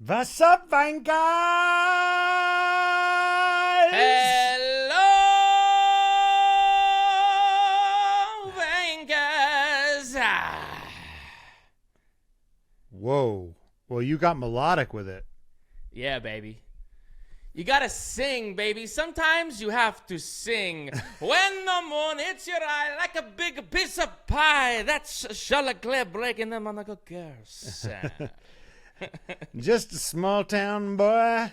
What's up, Vankah? Hello, Vankahs. Whoa. Well, you got melodic with it. Yeah, baby. You gotta sing, baby. Sometimes you have to sing. When the moon hits your eye like a big piece of pie, that's Leclerc breaking the Monaco curse. Just a small town boy.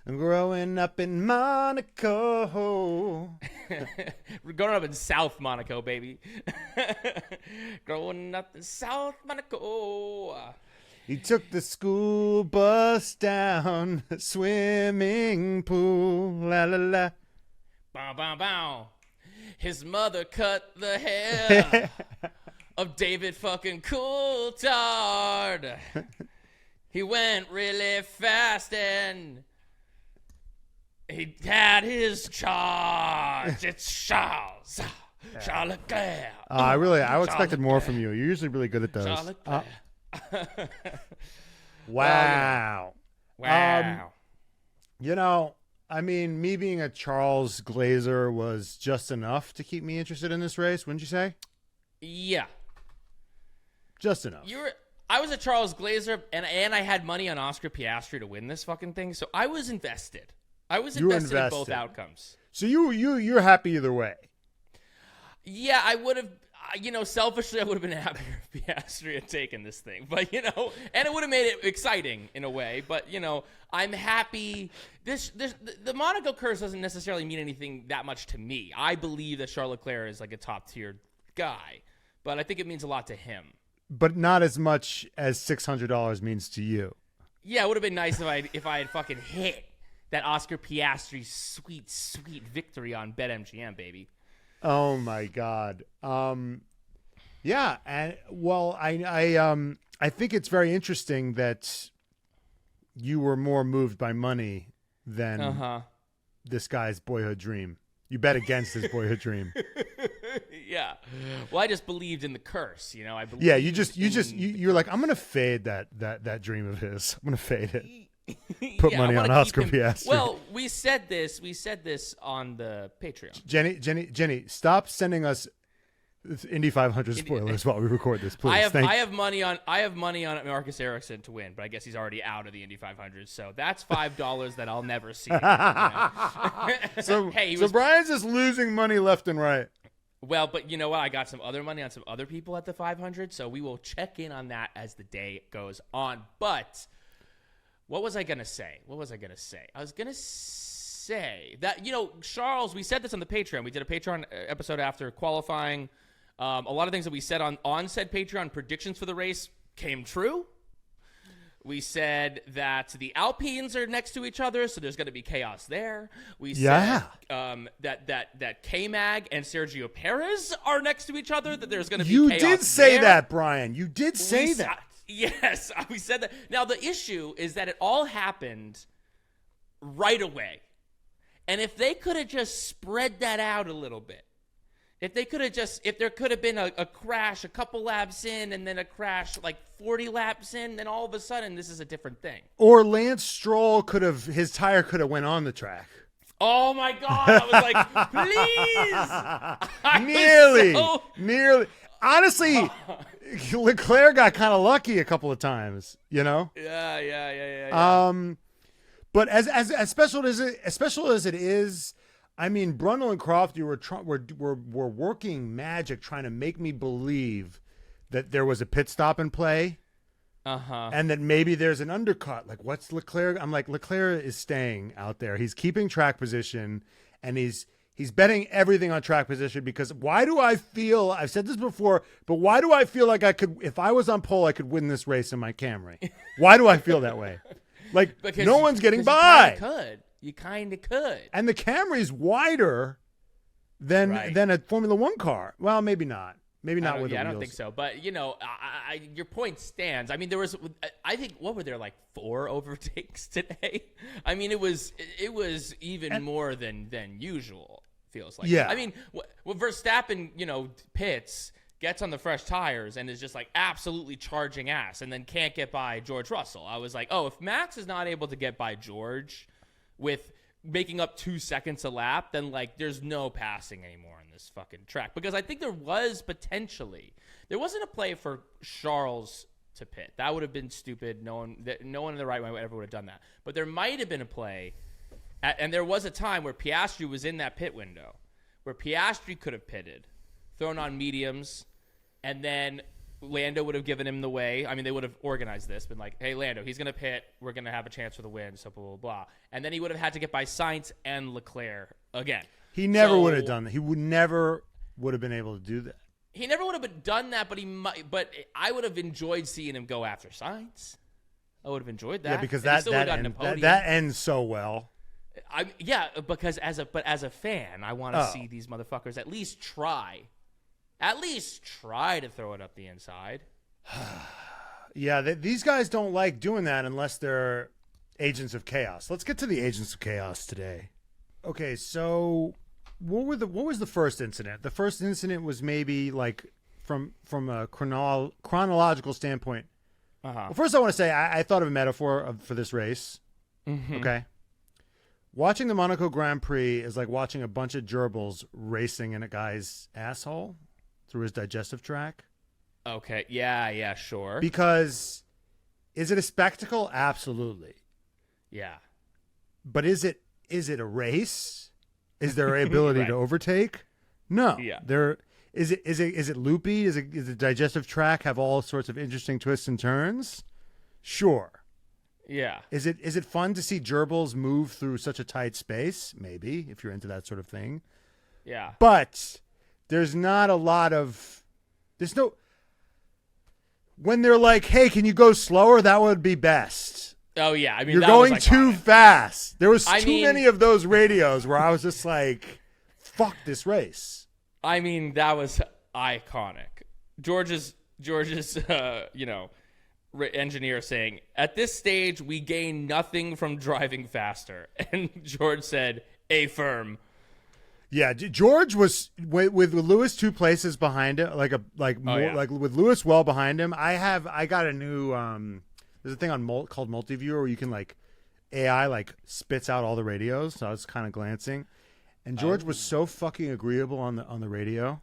Growing up in Monaco. Growing up in South Monaco, baby. Growing up in South Monaco. He took the school bus down a swimming pool. La la la. Bow, bow, bow. His mother cut the hair of David fucking Coulthard. He went really fast and he had his charge. It's Charles Leclerc. I expected more from you. You're usually really good at those. Charles Leclerc. Wow. Wow. Me being a Charles Glazer was just enough to keep me interested in this race, wouldn't you say? Yeah. Just enough. I was a Charles Glazer, and I had money on Oscar Piastri to win this fucking thing, so I was invested. I was invested in both outcomes. So you're happy either way. Yeah, I would have, selfishly, I would have been happier if Piastri had taken this thing. But, and it would have made it exciting in a way. But, I'm happy. The Monaco curse doesn't necessarily mean anything that much to me. I believe that Charles Leclerc is like a top-tier guy. But I think it means a lot to him. But not as much as $600 means to you. Yeah, it would have been nice if I had fucking hit that Oscar Piastri sweet, sweet victory on BetMGM, baby. Oh my God. Yeah, and well, I think it's very interesting that you were more moved by money than this guy's boyhood dream. You bet against his boyhood dream. Yeah. Well, I just believed in the curse, I believe. Yeah, you're like, I'm gonna fade that dream of his. I'm gonna fade it. Put money on Oscar Piastri. Well, we said this on the Patreon. Jenny, stop sending us Indy 500 spoilers while we record this, please. I have money on Marcus Ericsson to win, but I guess he's already out of the Indy 500, so that's $5 that I'll never see. So Brian's just losing money left and right. Well, but you know what? I got some other money on some other people at the 500, so we will check in on that as the day goes on. But what was I going to say? I was going to say that, Charles, we said this on the Patreon. We did a Patreon episode after qualifying. A lot of things that we said on said Patreon predictions for the race came true. We said that the Alpines are next to each other, so there's going to be chaos there. We said that KMag and Sergio Perez are next to each other, that there's going to be chaos there. You did say that, Brian. You did say that. Yes, we said that. Now, the issue is that it all happened right away. And if they could have just spread that out a little bit, if there could have been a crash a couple laps in and then a crash like 40 laps in, then all of a sudden this is a different thing. Or Lance Stroll his tire could have went on the track. Oh my God. I was like, please. Nearly. Honestly, Leclerc got kind of lucky a couple of times, Yeah. But as special as it is, I mean, Brundle and Croft, you were working magic trying to make me believe that there was a pit stop in play, and that maybe there's an undercut. Like, what's Leclerc? I'm like, Leclerc is staying out there. He's keeping track position, and he's betting everything on track position, because why do I feel, I've said this before, but why do I feel like I could, if I was on pole, I could win this race in my Camry? Why do I feel that way? Like, because no one's getting by. You kind of could. And the Camry's wider than a Formula One car. Well, maybe not. Maybe not with the wheels. I don't think so. But, your point stands. I mean, I think, what were there, like 4 overtakes today? I mean, it was even more than usual, feels like. Yeah. I mean, Verstappen, pits, gets on the fresh tires and is just like absolutely charging ass and then can't get by George Russell. I was like, oh, if Max is not able to get by George with making up 2 seconds a lap, then like there's no passing anymore on this fucking track. Because I think there wasn't a play for Charles to pit. That would have been stupid. No one in the right way ever would have done that. But there might have been a play, and there was a time where Piastri was in that pit window, where Piastri could have pitted, thrown on mediums, and then Lando would have given him the way. I mean, they would have organized this, been like, hey, Lando, he's going to pit. We're going to have a chance for the win, so blah, blah, blah. And then he would have had to get by Sainz and Leclerc again. He never would have done that. He never would have been able to do that. He never would have done that, but I would have enjoyed seeing him go after Sainz. I would have enjoyed that. Yeah, because that ends so well. Because as a fan, I want to see these motherfuckers at least try to throw it up the inside. Yeah, these guys don't like doing that unless they're agents of chaos. Let's get to the agents of chaos today. Okay, so what was the first incident? The first incident was maybe like from a chronological standpoint. Well, first I want to say I thought of a metaphor for this race. Mm-hmm. Okay. Watching the Monaco Grand Prix is like watching a bunch of gerbils racing in a guy's asshole through his digestive tract. Okay. Yeah, sure. Because is it a spectacle? Absolutely. Yeah. But is it a race? Is there an ability right. to overtake? No. Yeah. Is it loopy? Is the digestive tract have all sorts of interesting twists and turns? Sure. Yeah. Is it fun to see gerbils move through such a tight space? Maybe, if you're into that sort of thing. Yeah. But there's not a lot of when they're like, hey, can you go slower? That would be best. Oh yeah. I mean, you're going too fast. There was too many of those radios where I was just like, fuck this race. I mean, that was iconic. George's engineer saying, at this stage, we gain nothing from driving faster. And George said, a firm. Yeah, George was with Lewis 2 places behind it, like with Lewis well behind him. I got a new there's a thing on called Multiviewer where you can like AI like spits out all the radios. So I was kind of glancing, and George was so fucking agreeable on the radio.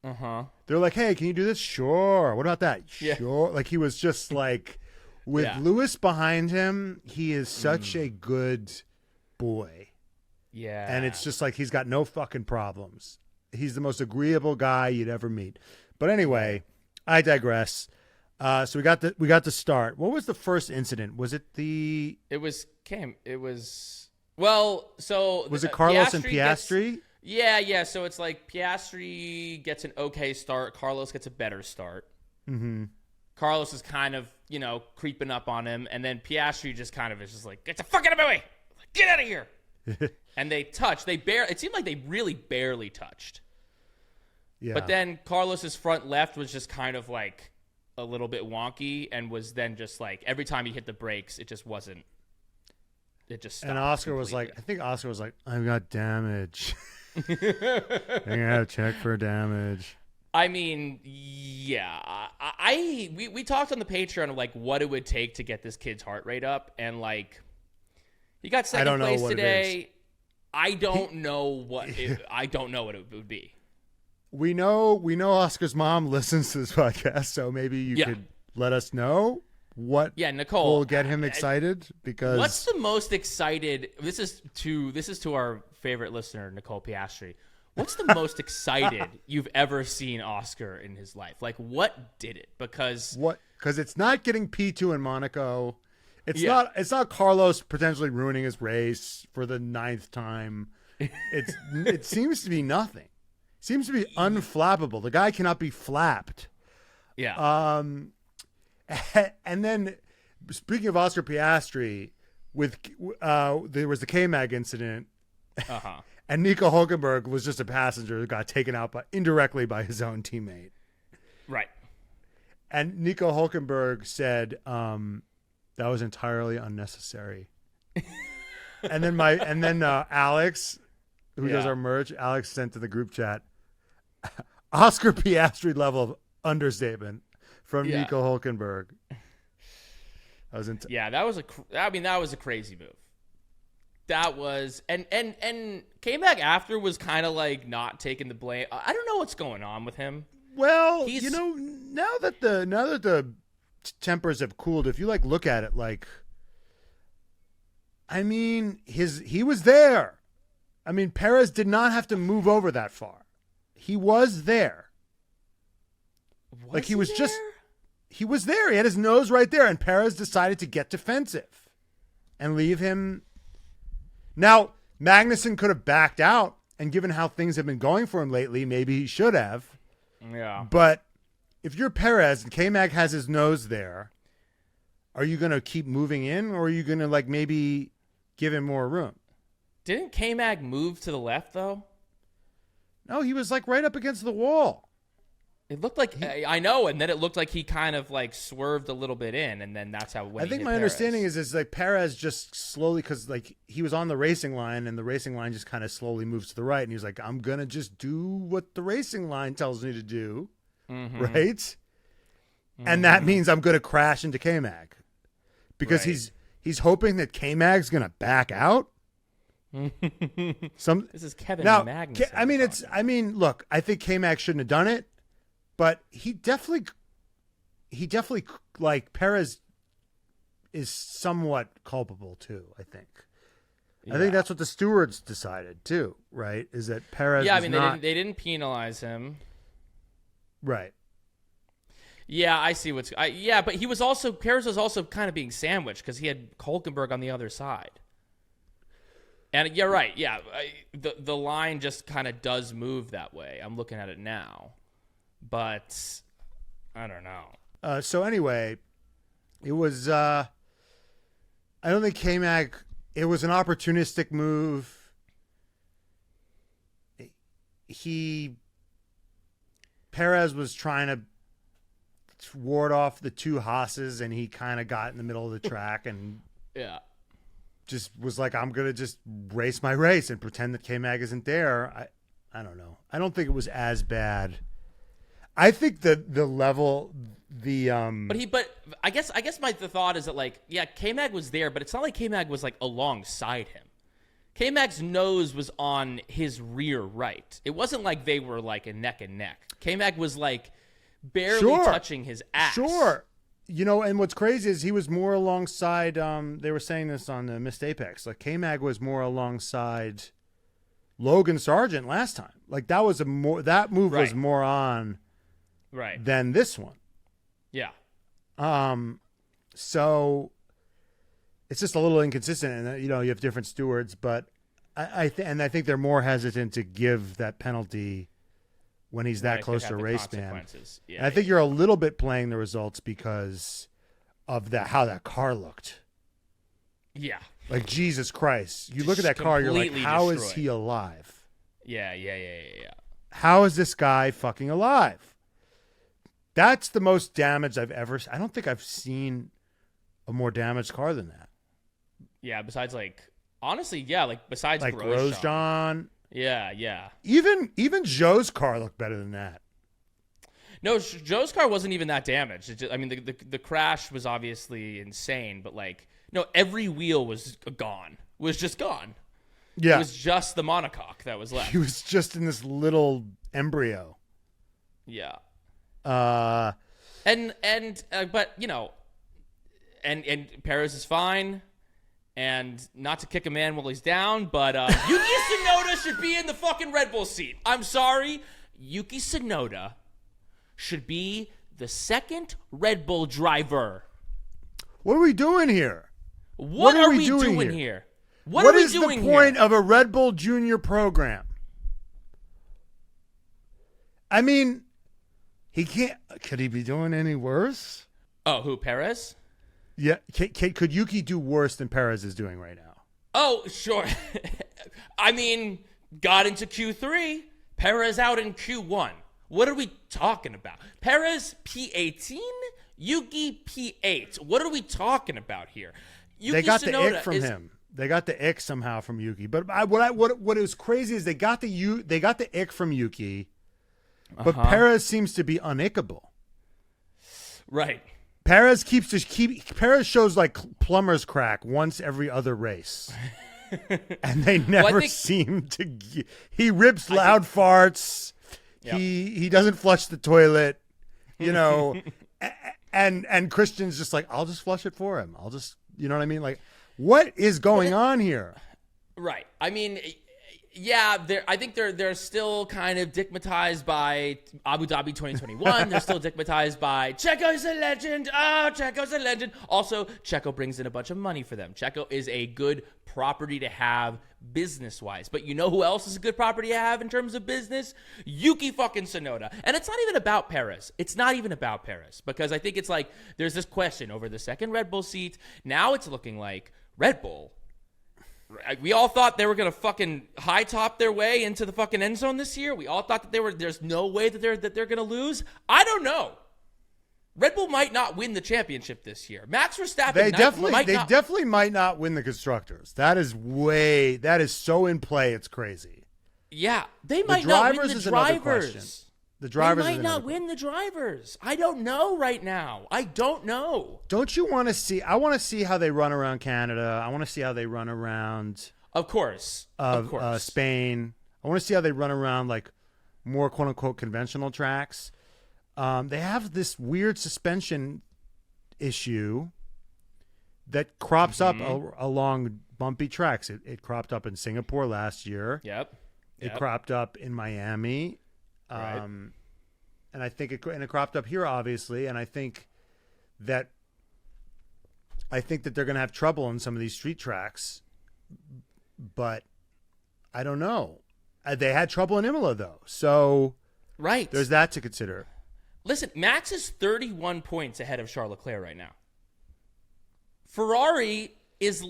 They're like, hey, can you do this? Sure. What about that? Yeah. Sure. Like he was just like with Lewis behind him. He is such a good boy. Yeah. And it's just like he's got no fucking problems. He's the most agreeable guy you'd ever meet. But anyway, I digress. So we got the start. What was the first incident? Was it the? It was Carlos and Piastri? Yeah. So it's like Piastri gets an okay start. Carlos gets a better start. Mm-hmm. Carlos is kind of creeping up on him, and then Piastri just kind of is just like, get the fuck out of my way, get out of here. And they touched. It seemed like they really barely touched. Yeah. But then Carlos's front left was just kind of like a little bit wonky, and was then just like every time he hit the brakes, it just wasn't. It just stopped. And Oscar was like, I've got damage. I'm gonna have to check for damage. I mean, yeah. We talked on the Patreon of like what it would take to get this kid's heart rate up, and like. He got second place today. I don't know what it would be. We know Oscar's mom listens to this podcast, so maybe you could let us know what Nicole will get him excited. Because what's the most excited? This is to our favorite listener, Nicole Piastri. What's the most excited you've ever seen Oscar in his life? Like, what did it? Because it's not getting P2 in Monaco. It's not Carlos potentially ruining his race for the 9th time. It seems to be nothing. It seems to be unflappable. The guy cannot be flapped. Yeah. And then speaking of Oscar Piastri, there was the KMag incident. And Nico Hülkenberg was just a passenger who got taken out indirectly by his own teammate. Right. And Nico Hülkenberg said, that was entirely unnecessary. and then Alex, who does our merch, Alex sent to the group chat, Oscar Piastri level of understatement from Yeah. Nico Hülkenberg. That was a crazy move. That was and K-Mag after was kind of like not taking the blame. I don't know what's going on with him. Well, now that the tempers have cooled, if you like look at it, like, I mean, he was there. I mean, Perez did not have to move over that far. He was there. He was there. He had his nose right there, and Perez decided to get defensive and leave him. Now, Magnussen could have backed out, and given how things have been going for him lately, maybe he should have. Yeah. But if you're Perez and K-Mag has his nose there, are you going to keep moving in, or are you going to like maybe give him more room? Didn't K-Mag move to the left though? No, he was like right up against the wall. It looked like I know, and then it looked like he kind of like swerved a little bit in, and then that's how. I think my understanding is like Perez just slowly, because like he was on the racing line, and the racing line just kind of slowly moves to the right, and he was like, "I'm gonna just do what the racing line tells me to do, right?" Mm-hmm. And that means I'm gonna crash into K-Mag because he's hoping that K-Mag's gonna back out. This is Kevin Magnussen. Look, I think K-Mag shouldn't have done it. But he definitely, like, Perez is somewhat culpable too, I think. Yeah. I think that's what the stewards decided too, right? Is that Perez they didn't penalize him. Right. Yeah, I see but Perez was also kind of being sandwiched because he had Hülkenberg on the other side. And you're right, yeah. The line just kind of does move that way. I'm looking at it now. But I don't know. So anyway, it was. I don't think K-Mag. It was an opportunistic move. Perez was trying to ward off the two Haas's, and he kind of got in the middle of the track and just was like, "I'm gonna just race my race and pretend that K-Mag isn't there." I don't know. I don't think it was as bad. I think the level, But I guess the thought is that like, yeah, K-Mag was there, but it's not like K-Mag was like alongside him. K-Mag's nose was on his rear right. It wasn't like they were like a neck and neck. K-Mag was like barely touching his ass. Sure. And what's crazy is he was more alongside, they were saying this on the Missed Apex, like K-Mag was more alongside Logan Sargent last time. Like that move was more on than this one. Yeah. So it's just a little inconsistent, and you have different stewards, but I think they're more hesitant to give that penalty when he's that close to a race ban. Yeah, I think you're a little bit playing the results because of how that car looked. Yeah. Like Jesus Christ. You look at that car, you're like, how is he alive? Yeah. How is this guy fucking alive? That's the most damage I've ever. I don't think I've seen a more damaged car than that. Yeah, besides besides like Grosjean. Yeah. Even Joe's car looked better than that. No, Joe's car wasn't even that damaged. The crash was obviously insane, but every wheel was gone. Was just gone. Yeah, it was just the monocoque that was left. He was just in this little embryo. Yeah. But Perez is fine, and not to kick a man while he's down, but Yuki Tsunoda should be in the fucking Red Bull seat. I'm sorry, Yuki Tsunoda should be the second Red Bull driver. What are we doing here? What are we doing here? What is the point of a Red Bull Junior program? I mean, he can't. Could he be doing any worse? Oh, who, Perez? Yeah. Could Yuki do worse than Perez is doing right now? Oh, sure. I mean, got into Q3. Perez out in Q1. What are we talking about? Perez P18, Yuki P8. What are we talking about here? Yuki they got Tsunoda the ick from him. They got the ick somehow from Yuki. But what was crazy is they got the ick from Yuki, but Perez seems to be unickable. Right. Perez Perez shows like plumber's crack once every other race. And they never seem to. He rips loud farts. Yep. He doesn't flush the toilet, and Christian's just like, I'll just flush it for him. I'll just, you know what I mean? Like, what is going on here? Right. I mean, yeah, I think they're still kind of digmatized by Abu Dhabi 2021. They're still digmatized by Checo's a legend. Oh, Checo's a legend. Also, Checo brings in a bunch of money for them. Checo is a good property to have business-wise. But you know who else is a good property to have in terms of business? Yuki fucking Tsunoda. And it's not even about Perez. It's not even about Perez. Because I think it's like there's this question over the second Red Bull seat. Now it's looking like Red Bull. We all thought they were going to fucking high top their way into the fucking end zone this year. We all thought that there's no way that they're going to lose. I don't know. Red Bull might not win the championship this year. Max Verstappen they definitely might not win the constructors. That is so in play, it's crazy. Yeah, they might not win the drivers. The drivers might not win the drivers. I don't know right now. I don't know. Don't you want to see? I want to see how they run around Canada. I want to see how they run around. Of course. Spain. I want to see how they run around like more quote unquote conventional tracks. They have this weird suspension issue that crops up along bumpy tracks. It cropped up in Singapore last year. Yep. It cropped up in Miami. Right. And I think it cropped up here, obviously. And I think that they're going to have trouble on some of these street tracks, but I don't know. They had trouble in Imola though. So right. There's that to consider. Listen, Max is 31 points ahead of Charles Leclerc right now. Ferrari is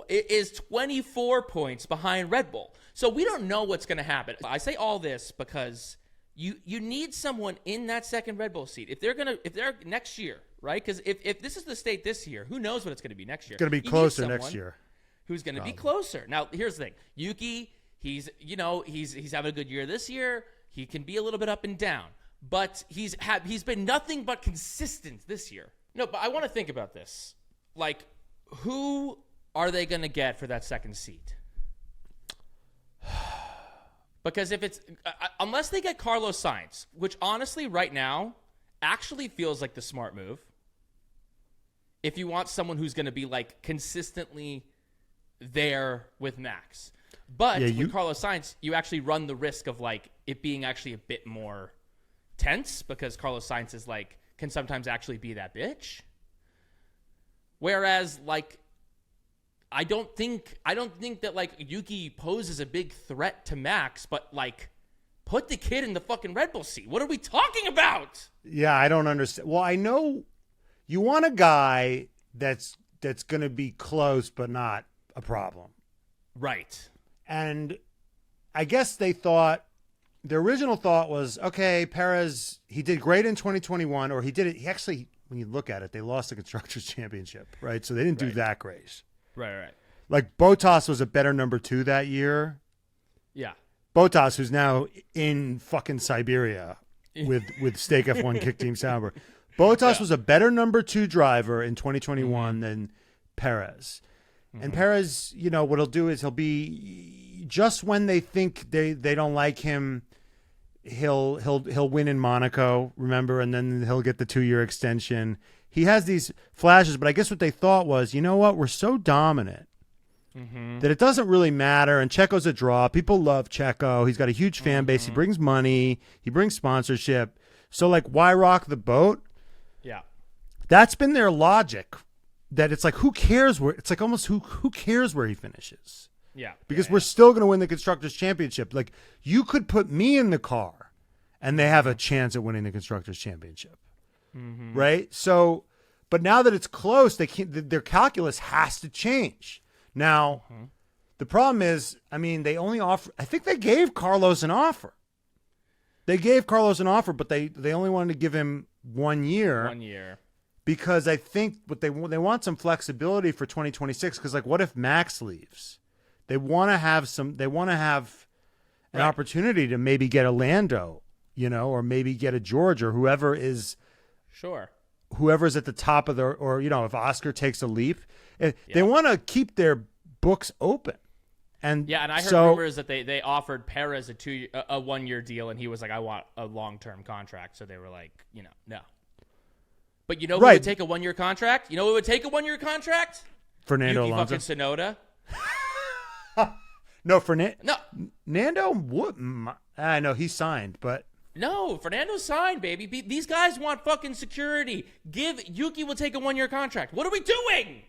is 24 points behind Red Bull. So we don't know what's going to happen. I say all this because you need someone in that second Red Bull seat. If they're next year, right? Because if this is the state this year, who knows what it's going to be next year? It's going to be closer next year. Who's going to be closer? Now, here's the thing. Yuki, he's having a good year this year. He can be a little bit up and down, but he's been nothing but consistent this year. No, but I want to think about this. Like, who are they going to get for that second seat? Because if it's unless they get Carlos Sainz, which honestly right now actually feels like the smart move. If you want someone who's going to be like consistently there with Max. But with Carlos Sainz, you actually run the risk of like it being actually a bit more tense because Carlos Sainz is like can sometimes actually be that bitch. Whereas like I don't think that like Yuki poses a big threat to Max, but like put the kid in the fucking Red Bull seat. What are we talking about? Yeah, I don't understand. Well, I know you want a guy that's going to be close but not a problem. Right. And I guess they thought the original thought was, okay, Perez, he did great in 2021 or he actually when you look at it, they lost the Constructors' Championship, right? So they didn't do that great. Right. Like Bottas was a better number 2 that year. Yeah. Bottas, who's now in fucking Siberia with Stake F1 Kick Team Sauber. Bottas was a better number 2 driver in 2021 than Perez. And Perez, what he'll do is he'll be just when they think they don't like him, he'll win in Monaco, remember, and then he'll get the 2-year extension. He has these flashes, but I guess what they thought was, you know what, we're so dominant that it doesn't really matter. And Checo's a draw. People love Checo. He's got a huge fan base. He brings money. He brings sponsorship. So, like, why rock the boat? Yeah. That's been their logic. That it's like, who cares where? It's like almost who cares where he finishes? Yeah. Because we're still going to win the Constructors' Championship. Like, you could put me in the car, and they have a chance at winning the Constructors' Championship. Right? So, but now that it's close, their calculus has to change. Now, the problem is, I mean, they only offer. I think they gave Carlos an offer. They gave Carlos an offer, but they only wanted to give him 1 year. 1 year. Because I think what they want some flexibility for 2026. Because like, what if Max leaves? They want to have an opportunity to maybe get a Lando or maybe get a George or whoever's at the top of or if Oscar takes a leap, they want to keep their books open. And I heard rumors that they offered Perez a 1-year deal, and he was like, I want a long-term contract. So they were like, no. But who would take a 1-year contract? You know who would take a 1-year contract? Fernando Yuki Alonso. fucking Tsunoda. No, Nando would. I know he's signed, but no, Fernando's signed, baby. These guys want fucking security. Yuki will take a 1-year contract. What are we doing?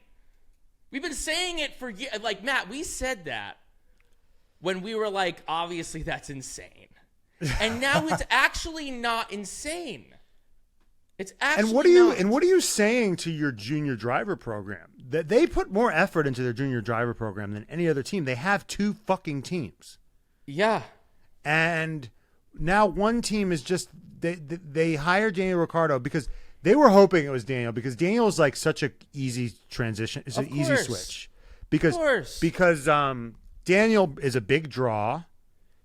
We've been saying it for years. Like, Matt, we said that when we were like, obviously that's insane. And now it's actually not insane. It's actually And what are you saying to your junior driver program? That they put more effort into their junior driver program than any other team. They have 2 fucking teams. Yeah. And now one team is just they hired Daniel Ricciardo because they were hoping it was Daniel, because Daniel's like such a easy transition. It's an easy switch. Because Daniel is a big draw.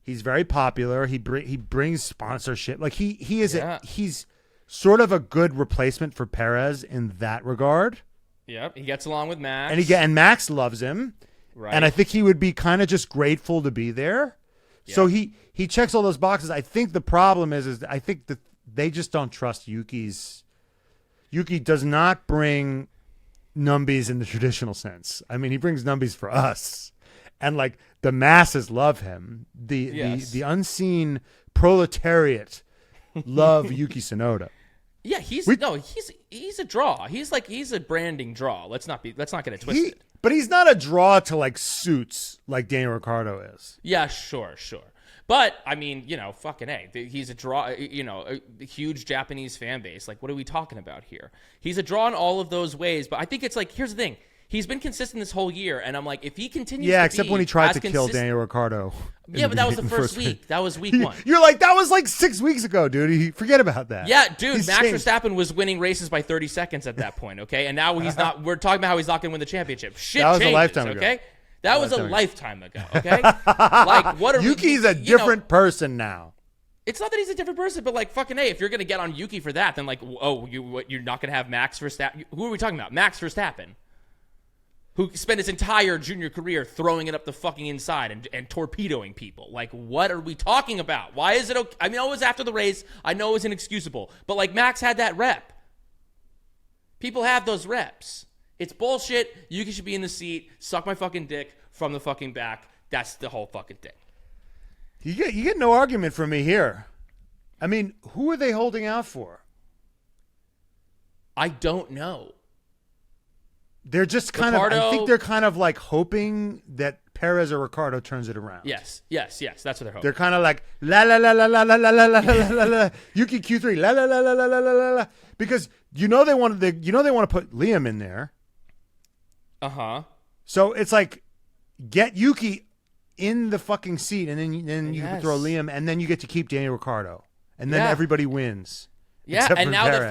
He's very popular. He brings sponsorship. Like he is he's sort of a good replacement for Perez in that regard. Yep, he gets along with Max. And Max loves him. Right. And I think he would be kind of just grateful to be there. Yep. So he checks all those boxes. I think the problem is I think that they just don't trust Yuki's. Yuki does not bring numbies in the traditional sense. I mean, he brings numbies for us. And like the masses love him. The unseen proletariat love Yuki Tsunoda. Yeah, he's a draw. He's a branding draw. Let's not get it twisted. But he's not a draw to like suits like Daniel Ricciardo is. Yeah, sure. But I mean, fucking A. He's a draw. A huge Japanese fan base. Like, what are we talking about here? He's a draw in all of those ways. But I think it's like, here's the thing. He's been consistent this whole year, and I'm like, if he continues, except when he tried to kill Daniel Ricciardo. Yeah, but that was the first week. That was week 1. You're like, that was like 6 weeks ago, dude. Forget about that. Yeah, dude. Max Verstappen was winning races by 30 seconds at that point. Okay, and now he's not. We're talking about how he's not going to win the championship. Shit, that was changes, a lifetime ago. Okay, that was a lifetime ago. Okay, like what? Yuki's a different person now. It's not that he's a different person, but like fucking A, if you're gonna get on Yuki for that, then like, you're not gonna have Max Verstappen. Who are we talking about? Max Verstappen, who spent his entire junior career throwing it up the fucking inside and torpedoing people. Like, what are we talking about? Why is it okay? I mean, it was after the race. I know it was inexcusable. But, like, Max had that rep. People have those reps. It's bullshit. Yuki should be in the seat, suck my fucking dick from the fucking back. That's the whole fucking thing. You get no argument from me here. I mean, who are they holding out for? I don't know. They're just kind of, I think they're kind of like hoping that Perez or Ricciardo turns it around. Yes. That's what they're hoping. They're kind of like, la la la la la la la la la la la, Yuki Q3, la la la la la la la la, because they want to put Liam in there. Uh-huh. So it's like, get Yuki in the fucking seat, and then you can throw Liam, and then you get to keep Daniel Ricciardo, and then everybody wins. Yeah, and now that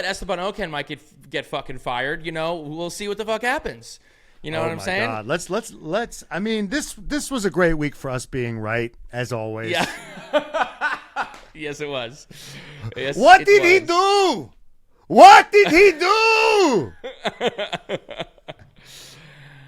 Esteban Ocon might get fucking fired, we'll see what the fuck happens. You know what I'm saying? God. Let's. I mean, this was a great week for us being right, as always. Yeah. Yes, it was. Yes, what did he do? What did he do?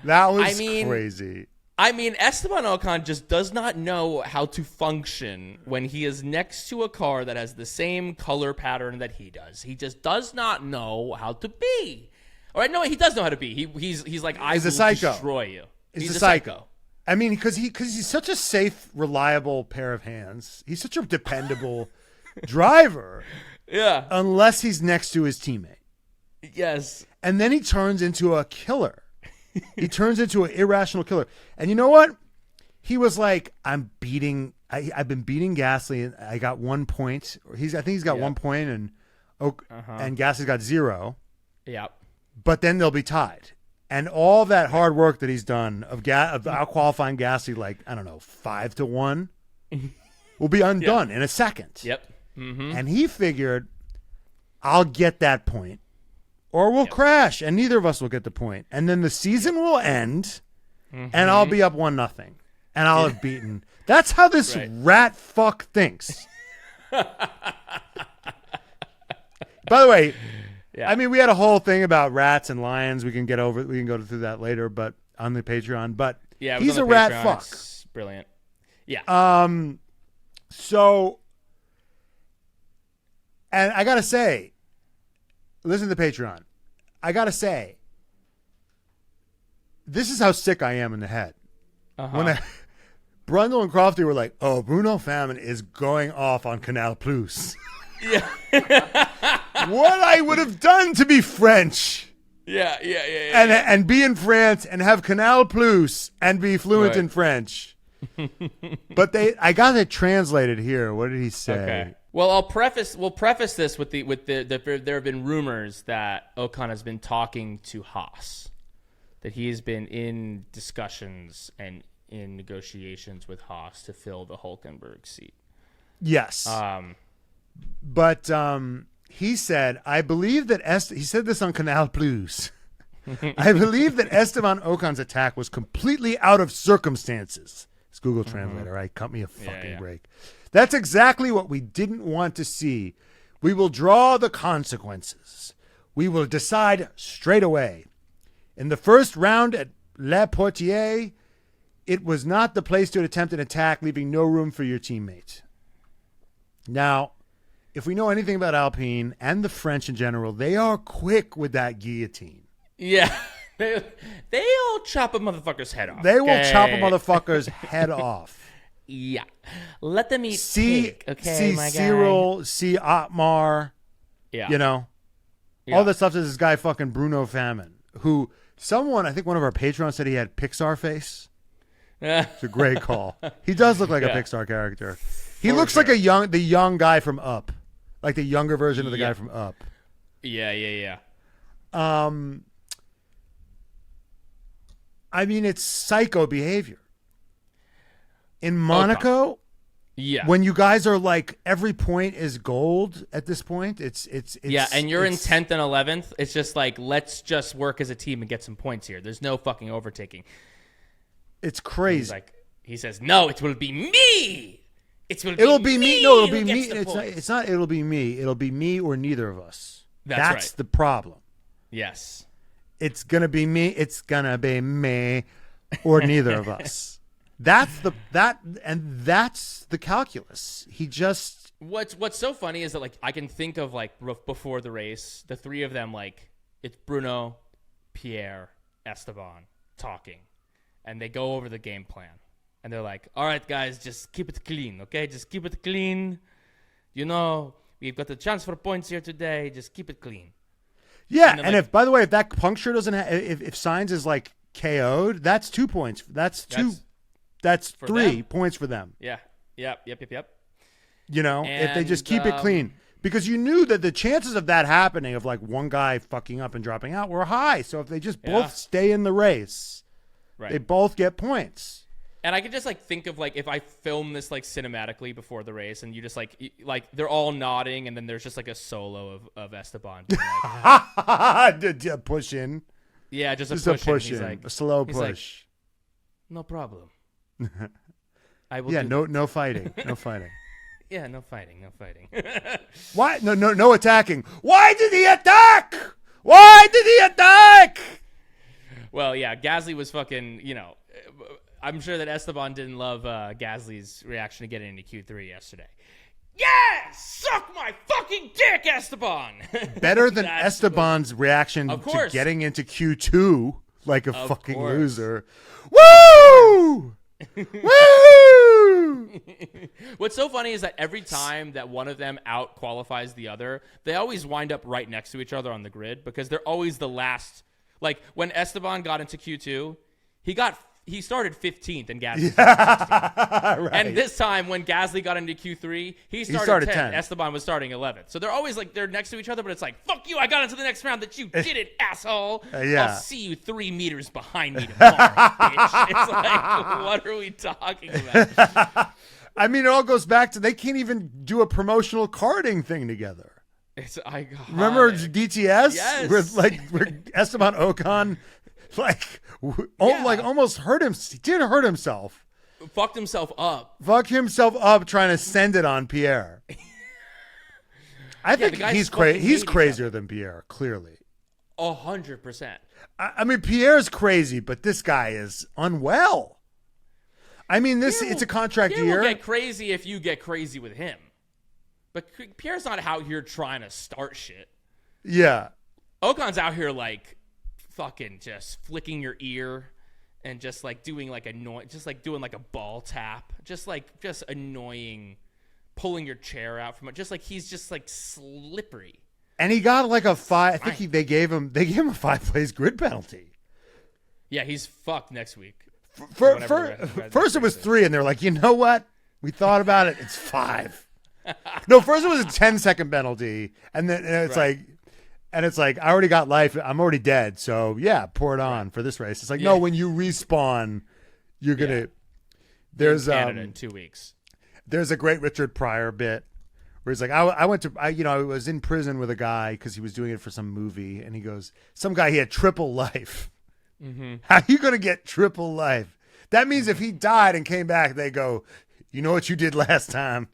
That was crazy. I mean, Esteban Ocon just does not know how to function when he is next to a car that has the same color pattern that he does. He just does not know how to be. All right, no, he does know how to be. He's like, I will destroy you. He's a psycho. I mean, because he's such a safe, reliable pair of hands. He's such a dependable driver. Yeah. Unless he's next to his teammate. Yes. And then he turns into a killer. He turns into an irrational killer. And you know what? He was like, I've been beating Gasly, and I got 1 point. I think he's got 1 point, and Gasly's got 0. Yep. But then they'll be tied. And all that hard work that he's done of out-qualifying Gasly, like, I don't know, 5-1, will be undone in a second. Yep. Mm-hmm. And he figured, I'll get that point. Or we'll crash, and neither of us will get the point. And then the season will end, and I'll be up 1-0. And I'll have beaten That's how this rat fuck thinks. By the way, I mean, we had a whole thing about rats and lions. We can go through that later, but on the Patreon. But he's a rat fuck. It's brilliant. Yeah. So, and I gotta say, listen to the Patreon. I gotta say, this is how sick I am in the head. When Brundle and Crofty were like, "Oh, Bruno Famine is going off on Canal Plus." Yeah. What I would have done to be French. Yeah. And be in France and have Canal Plus and be fluent in French. But I got it translated here. What did he say? Okay. Well, we'll preface this with there have been rumors that Ocon has been talking to Haas, that he has been in discussions and in negotiations with Haas to fill the Hülkenberg seat. Yes. But he said, I believe that he said this on Canal Plus. I believe that Esteban Ocon's attack was completely out of circumstances. It's Google Translator, right? Cut me a fucking break. That's exactly what we didn't want to see. We will draw the consequences. We will decide straight away. In the first round at Le Portier, it was not the place to attempt an attack, leaving no room for your teammate. Now, if we know anything about Alpine and the French in general, they are quick with that guillotine. Yeah. They'll chop a motherfucker's head off. They will chop a motherfucker's head off. Yeah. Let them eat pig, okay, my Cyril, guy. see Otmar. Yeah. You know? Yeah. All this stuff is this guy fucking Bruno Famine, who I think one of our patrons said he had Pixar face. It's a great call. He does look like a Pixar character. He looks like the young guy from Up. Like the younger version of the guy from Up. Yeah. I mean, it's psycho behavior. In Monaco, when you guys are like every point is gold at this point, it's and you're in 10th and 11th. It's just like, let's just work as a team and get some points here. There's no fucking overtaking. It's crazy. He says, no, it will be me. It'll be me. No, it'll be me. It's not. It'll be me. It'll be me or neither of us. That's the problem. Yes. It's gonna be me. It's gonna be me, or neither of us. That's the calculus. He just. What's so funny is that like I can think of like before the race, the three of them, like it's Bruno, Pierre, Esteban talking, and they go over the game plan. And they're like, all right, guys, just keep it clean, okay? Just keep it clean. You know, we've got the chance for points here today. Just keep it clean. Yeah, and if, by the way, if that puncture doesn't if Sainz is, like, KO'd, that's 2 points. That's 3 points for them. Yeah. Yep. You know, if they just keep it clean. Because you knew that the chances of that happening, of, like, one guy fucking up and dropping out, were high. So if they just both stay in the race, they both get points. And I could just like think of like if I film this like cinematically before the race, and you just like they're all nodding, and then there's just like a solo of Esteban being like, push in. Yeah, just a push in. Like, a slow push. Like, no problem. I will. Yeah, no fighting, no fighting. Yeah, no fighting. Why? No attacking. Why did he attack? Well, yeah, Gasly was fucking. You know. I'm sure that Esteban didn't love Gasly's reaction to getting into Q3 yesterday. Yeah! Suck my fucking dick, Esteban! Better than Esteban's reaction to getting into Q2 like a fucking loser. Woo! Woo! What's so funny is that every time that one of them out qualifies the other, they always wind up right next to each other on the grid because they're always the last. Like when Esteban got into Q2, he started 15th and Gasly started 16th. Right. And this time when Gasly got into Q3, he started 10th. Esteban was starting 11th. So they're always like, they're next to each other, but it's like, fuck you, I got into the next round that you did it, asshole. I'll see you 3 meters behind me tomorrow, bitch. It's like, what are we talking about? I mean, it all goes back to they can't even do a promotional karting thing together. Remember DTS? Yes. Where Esteban Ocon almost hurt him. He did hurt himself. fucked himself up. Fucked himself up trying to send it on Pierre. I think he's crazier than Pierre, clearly. 100%. I mean, Pierre's crazy, but this guy is unwell. I mean, it's a contract year. Pierre will get crazy if you get crazy with him. But Pierre's not out here trying to start shit. Yeah. Ocon's out here like fucking just flicking your ear and just like doing like doing like a ball tap. Just annoying, pulling your chair out from it. Just like he's just like slippery. And he got like a 5. I think they gave him a 5-place grid penalty. Yeah, he's fucked next week. First it was 3, and they're like, you know what? We thought about it. It's 5. No, first it was a 10-second penalty, and then it's like, I already got life. I'm already dead. So yeah, pour it on for this race. It's like, no, when you respawn, you're gonna. There's in 2 weeks. There's a great Richard Pryor bit where he's like, I was in prison with a guy because he was doing it for some movie, and he goes, some guy, he had triple life. Mm-hmm. How are you going to get triple life? That means if he died and came back, they go, you know what you did last time?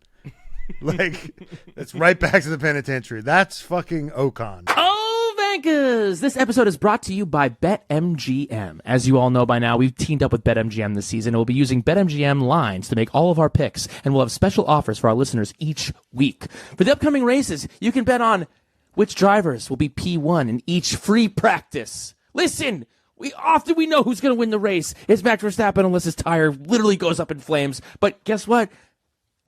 Like, that's right back to the penitentiary. That's fucking Ocon. Oh, Vankahs! This episode is brought to you by BetMGM. As you all know by now, we've teamed up with BetMGM this season, and we'll be using BetMGM lines to make all of our picks, and we'll have special offers for our listeners each week. For the upcoming races, you can bet on which drivers will be P1 in each free practice. Listen! We know who's going to win the race. It's Max Verstappen unless his tire literally goes up in flames. But guess what?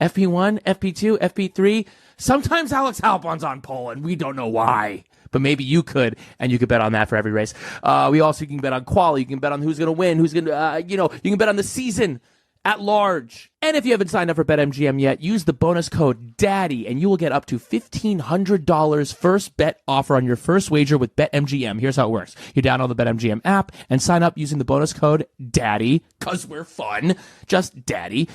FP1, FP2, FP3. Sometimes Alex Albon's on pole, and we don't know why. But maybe you could, and you could bet on that for every race. We also can bet on quali. You can bet on who's going to win, who's going to, you can bet on the season at large. And if you haven't signed up for BetMGM yet, use the bonus code DADDY, and you will get up to $1,500 first bet offer on your first wager with BetMGM. Here's how it works. You download the BetMGM app and sign up using the bonus code DADDY, because we're fun, just DADDY.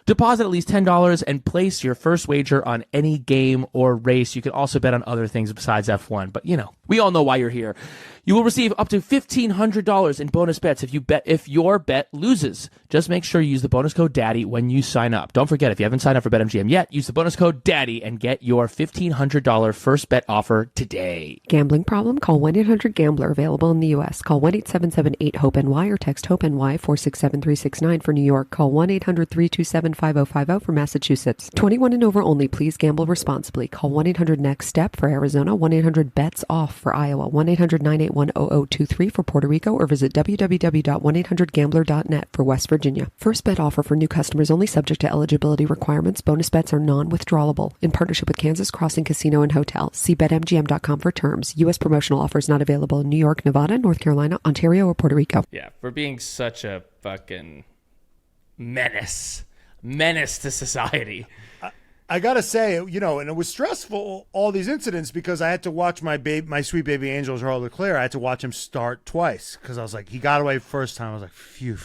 Deposit at least $10 and place your first wager on any game or race. You can also bet on other things besides F1, but we all know why you're here. You will receive up to $1,500 in bonus bets if your bet loses. Just make sure you use the bonus code DADDY when you sign up. Don't forget, if you haven't signed up for BetMGM yet, use the bonus code DADDY and get your $1,500 first bet offer today. Gambling problem? Call 1-800-GAMBLER. Available in the U.S. Call 1-877-8-HOPE-NY or text HOPE-NY 467-369 for New York. Call 1-800-327-5050 for Massachusetts. 21 and over only. Please gamble responsibly. Call 1-800-NEXT-STEP for Arizona. 1-800-BETS-OFF for Iowa. 1-800-981-0023 for Puerto Rico, or visit www.1800gambler.net for West Virginia. First bet offer for new customers only, subject to eligibility requirements. Bonus bets are non-withdrawable. In partnership with Kansas Crossing Casino and Hotel. See BetMGM.com for terms. U.S. promotional offers not available in New York, Nevada, North Carolina, Ontario, or Puerto Rico. Yeah, for being such a fucking menace to society. I gotta say, and it was stressful, all these incidents, because I had to watch my sweet baby angel, Charles Leclerc. I had to watch him start twice because I was like, he got away first time. I was like, phew.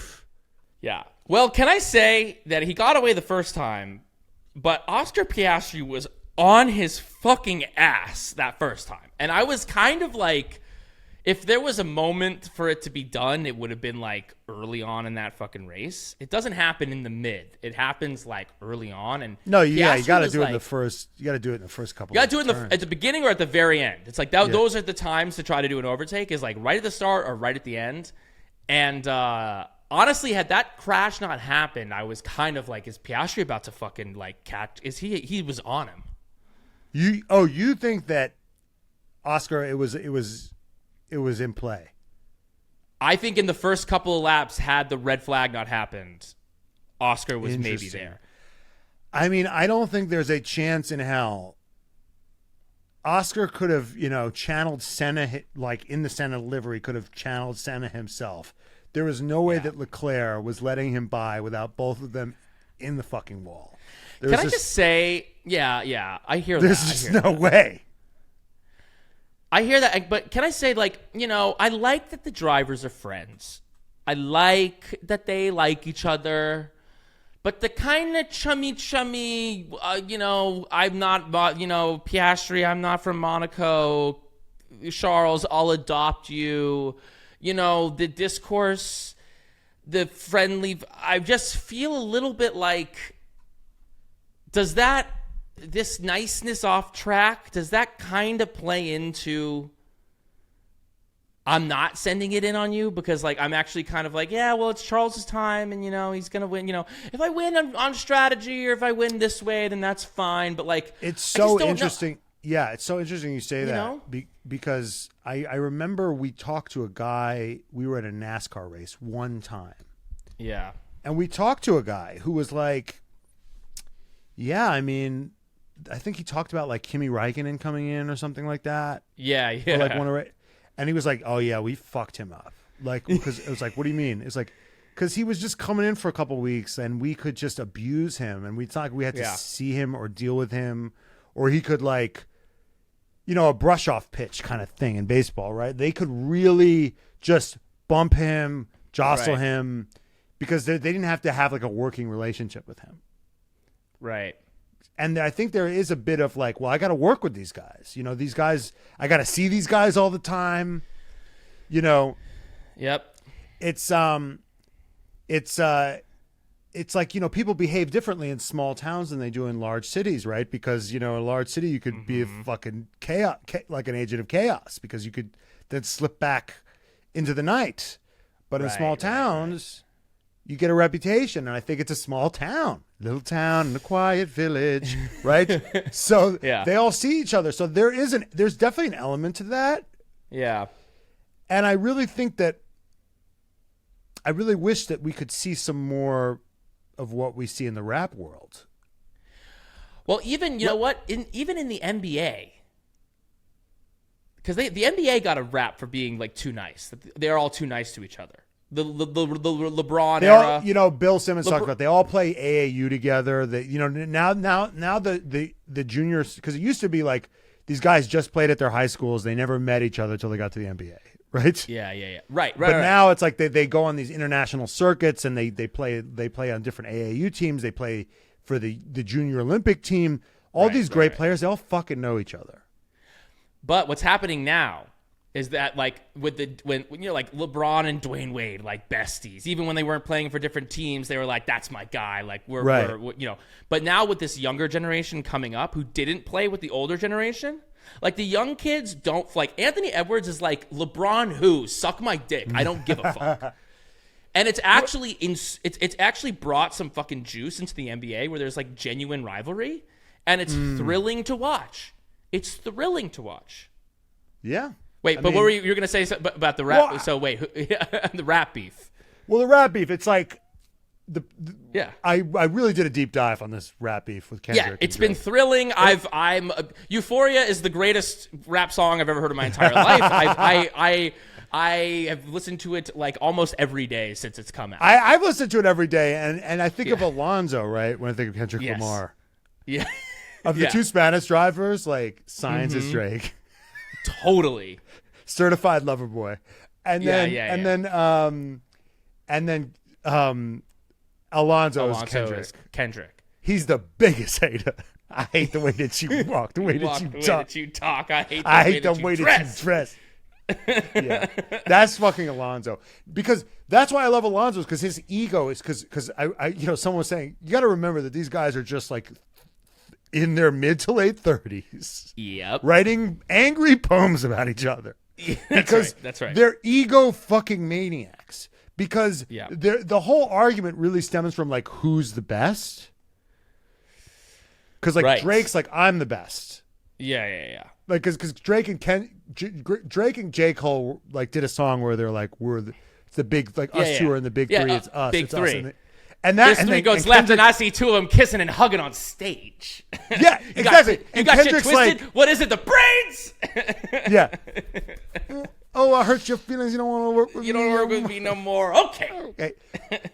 Yeah. Well, can I say that he got away the first time, but Oscar Piastri was on his fucking ass that first time. And I was kind of like, if there was a moment for it to be done, it would have been like early on in that fucking race. It doesn't happen in the mid. It happens like early on. And no, yeah, you got to do it in the first. You got to do it in the first couple. You got to do it at the beginning or at the very end. It's like that. Yeah. Those are the times to try to do an overtake. Is like right at the start or right at the end. And honestly, had that crash not happened, I was kind of like, is Piastri about to fucking like catch? Is he? He was on him. You think that Oscar? It was in play. I think in the first couple of laps, had the red flag not happened, Oscar was maybe there. I mean, I don't think there's a chance in hell. Oscar could have, channeled Senna, like in the Senna livery, could have channeled Senna himself. There was no way that Leclerc was letting him by without both of them in the fucking wall. Can I just say, yeah, I hear that. There's just no way. I hear that, but can I say, I like that the drivers are friends. I like that they like each other. But the kind of chummy, I'm not, Piastri, I'm not from Monaco. Charles, I'll adopt you. The discourse, the friendly. I just feel a little bit like, does this niceness off track, does that kind of play into I'm not sending it in on you because, like, I'm actually kind of like, yeah, well, it's Charles's time, and, he's going to win. If I win on strategy or if I win this way, then that's fine. But, like, it's so interesting. Yeah, it's so interesting you say that because I remember we talked to a guy. We were at a NASCAR race one time. Yeah. And we talked to a guy who was like, yeah, I mean, I think he talked about, like, Kimi Räikkönen coming in or something like that. Yeah. Or, like, and he was like, oh, yeah, we fucked him up. Like, because it was like, what do you mean? It's like, because he was just coming in for a couple weeks and we could just abuse him. And it's not like we had to see him or deal with him. Or he could, like, a brush off pitch kind of thing in baseball, right? They could really just bump him, jostle him, because they didn't have to have, like, a working relationship with him. Right. And I think there is a bit of like, well, I got to work with these guys. These guys, I got to see these guys all the time. Yep. It's like, people behave differently in small towns than they do in large cities, right? Because, in a large city, you could be a fucking chaos, like an agent of chaos, because you could then slip back into the night. But in small towns, you get a reputation. And I think it's a small town. Little town in a quiet village, right? So they all see each other. So there's definitely an element to that. Yeah. And I really think that I really wish that we could see some more of what we see in the rap world. Well, even, you know what? Even in the NBA, because the NBA got a rap for being, like, too nice. They're all too nice to each other. The LeBron era. Bill Simmons talked about they all play AAU together. That now the juniors, because it used to be like these guys just played at their high schools. They never met each other until they got to the NBA, right? Yeah. Right. But now it's like they go on these international circuits and they play on different AAU teams. They play for the junior Olympic team. All these great players, they all fucking know each other. But what's happening now is that, like, when like LeBron and Dwayne Wade, like, besties, even when they weren't playing for different teams, they were like, that's my guy. Like, we're but now with this younger generation coming up who didn't play with the older generation, like, the young kids don't, like, Anthony Edwards is like, LeBron who? Suck my dick. I don't give a fuck. And it's actually it's actually brought some fucking juice into the NBA where there's, like, genuine rivalry, and it's thrilling to watch. It's thrilling to watch. Yeah. Wait, what were you going to say about the rap? So wait, the rap beef. Well, the rap beef, it's like I really did a deep dive on this rap beef with Kendrick. Yeah, it's been thrilling. Euphoria is the greatest rap song I've ever heard in my entire life. I have listened to it, like, almost every day since it's come out. I've listened to it every day, and I think of Alonso, right, when I think of Kendrick Lamar. Yeah. Of the two Spanish drivers, like, Sainz is Drake. Totally. Certified lover boy. And then Alonso is Kendrick. He's the biggest hater. I hate the way that you walk, the way that you talk. I hate the way that you dress. Yeah, that's fucking Alonso. Because that's why I love Alonso, because his ego is because I someone was saying, you got to remember that these guys are just like in their mid to late 30s. Yep. Writing angry poems about each other. That's right. They're ego fucking maniacs. Because the whole argument really stems from, like, who's the best. Because, like, Drake's like, I'm the best. Yeah. Like, because Drake and J. Cole, like, did a song where they're like, it's the big, like, us two are in the big three. It's us. Big it's three. Us. And that three goes left, and I see two of them kissing and hugging on stage. Yeah, exactly. You got shit twisted. Like, what is it? The brains? Yeah. Oh, I hurt your feelings. You don't want to work with me. You don't work with me no more. Okay.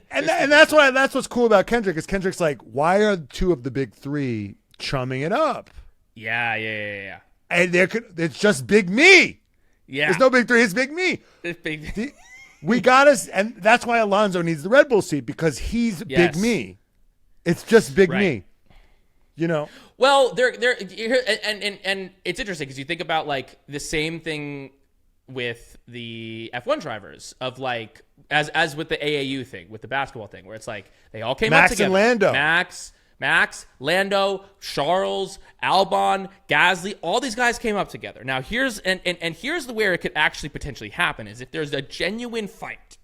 And that's what's cool about Kendrick is Kendrick's like, why are two of the big three chumming it up? Yeah. And it's just Big Me. Yeah. There's no big three. It's Big Me. It's Big. We got us, and that's why Alonso needs the Red Bull seat, because he's Big Me. It's just Big Me. Well, and it's interesting because you think about, like, the same thing with the F1 drivers of like as with the AAU thing, with the basketball thing, where it's like they all came up together. Max, Lando, Charles, Albon, Gasly, all these guys came up together. Now here's where it could actually potentially happen is if there's a genuine fight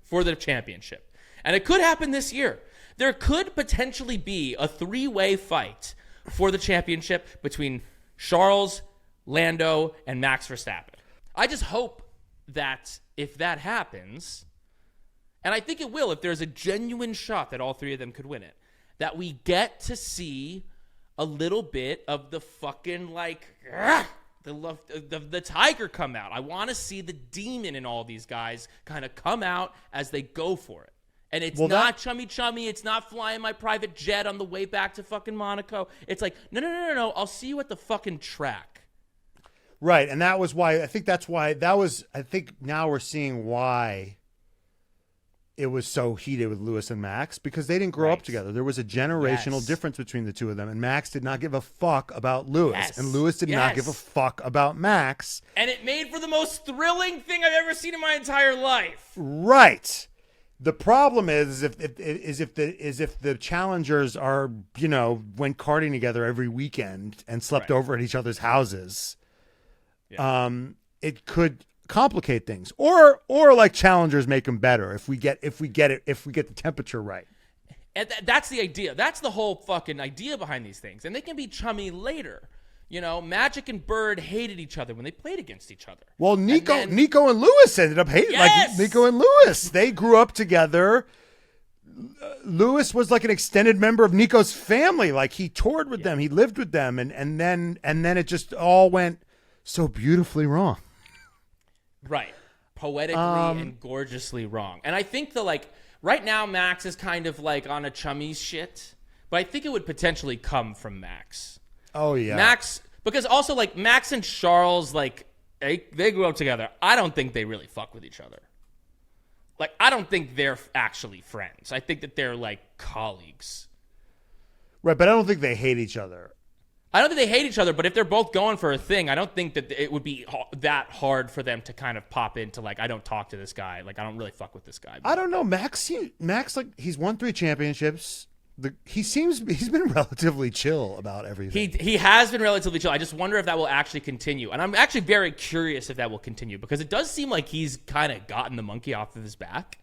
for the championship. And it could happen this year. There could potentially be a 3-way fight for the championship between Charles, Lando, and Max Verstappen. I just hope that if that happens, and I think it will, if there's a genuine shot that all three of them could win it, that we get to see a little bit of the fucking the tiger come out. I want to see the demon in all these guys kind of come out as they go for it. And it's not chummy. It's not flying my private jet on the way back to fucking Monaco. It's like, no. I'll see you at the fucking track. Right. And that was why, I think now we're seeing why it was so heated with Lewis and Max, because they didn't grow up together. There was a generational difference between the two of them, and Max did not give a fuck about Lewis, and Lewis did not give a fuck about Max. And it made for the most thrilling thing I've ever seen in my entire life. Right. The problem is if the challengers are, went karting together every weekend and slept over at each other's houses, it could complicate things, or like challengers make them better if we get the temperature right. And that's the idea. That's the whole fucking idea behind these things. And they can be chummy later. Magic and Bird hated each other when they played against each other. Well, Nico and Lewis ended up hating. Like Nico and Lewis, they grew up together. Lewis was like an extended member of Nico's family. Like he toured with them, he lived with them, and then it just all went so beautifully wrong. Right. Poetically and gorgeously wrong. And I think right now Max is kind of like on a chummy shit, but I think it would potentially come from Max. Oh yeah. Max, because also like Max and Charles, like they grew up together. I don't think they really fuck with each other. Like I don't think they're actually friends. I think that they're like colleagues. Right, but I don't think they hate each other. I don't think they hate each other, but if they're both going for a thing, I don't think that it would be that hard for them to kind of pop into like, I don't talk to this guy. Like, I don't really fuck with this guy. I don't know. Max, like he's won 3 championships. He's been relatively chill about everything. He has been relatively chill. I just wonder if that will actually continue. And I'm actually very curious if that will continue, because it does seem like he's kind of gotten the monkey off of his back.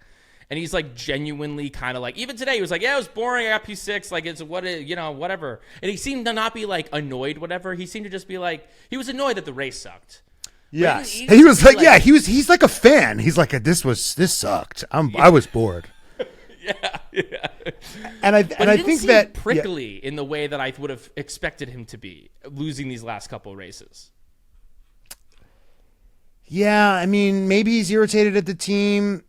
And he's like genuinely kind of like, even today, he was like, yeah, it was boring. I got P6. Like, it's whatever. And he seemed to not be like annoyed, whatever. He seemed to just be like, he was annoyed that the race sucked. Yes. He was like, yeah, he's like a fan. He's like, this sucked. I was bored. Yeah. And I think that prickly in the way that I would have expected him to be, losing these last couple races. Yeah. I mean, maybe he's irritated at the team.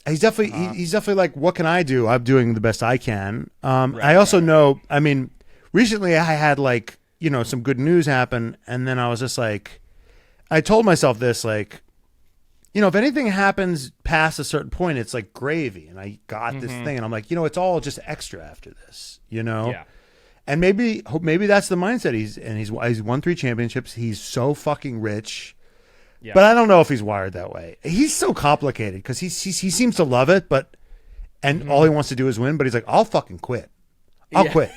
He's definitely like, what can I do? I'm doing the best I can. I also know, I mean, recently I had like, some good news happen. And then I was just like, I told myself this, like, if anything happens past a certain point, it's like gravy. And I got this thing and I'm like, it's all just extra after this, Yeah. And maybe that's the mindset. He's won 3 championships. He's so fucking rich. Yeah. But I don't know if he's wired that way. He's so complicated because he seems to love it, all he wants to do is win. But he's like, I'll fucking quit. I'll quit.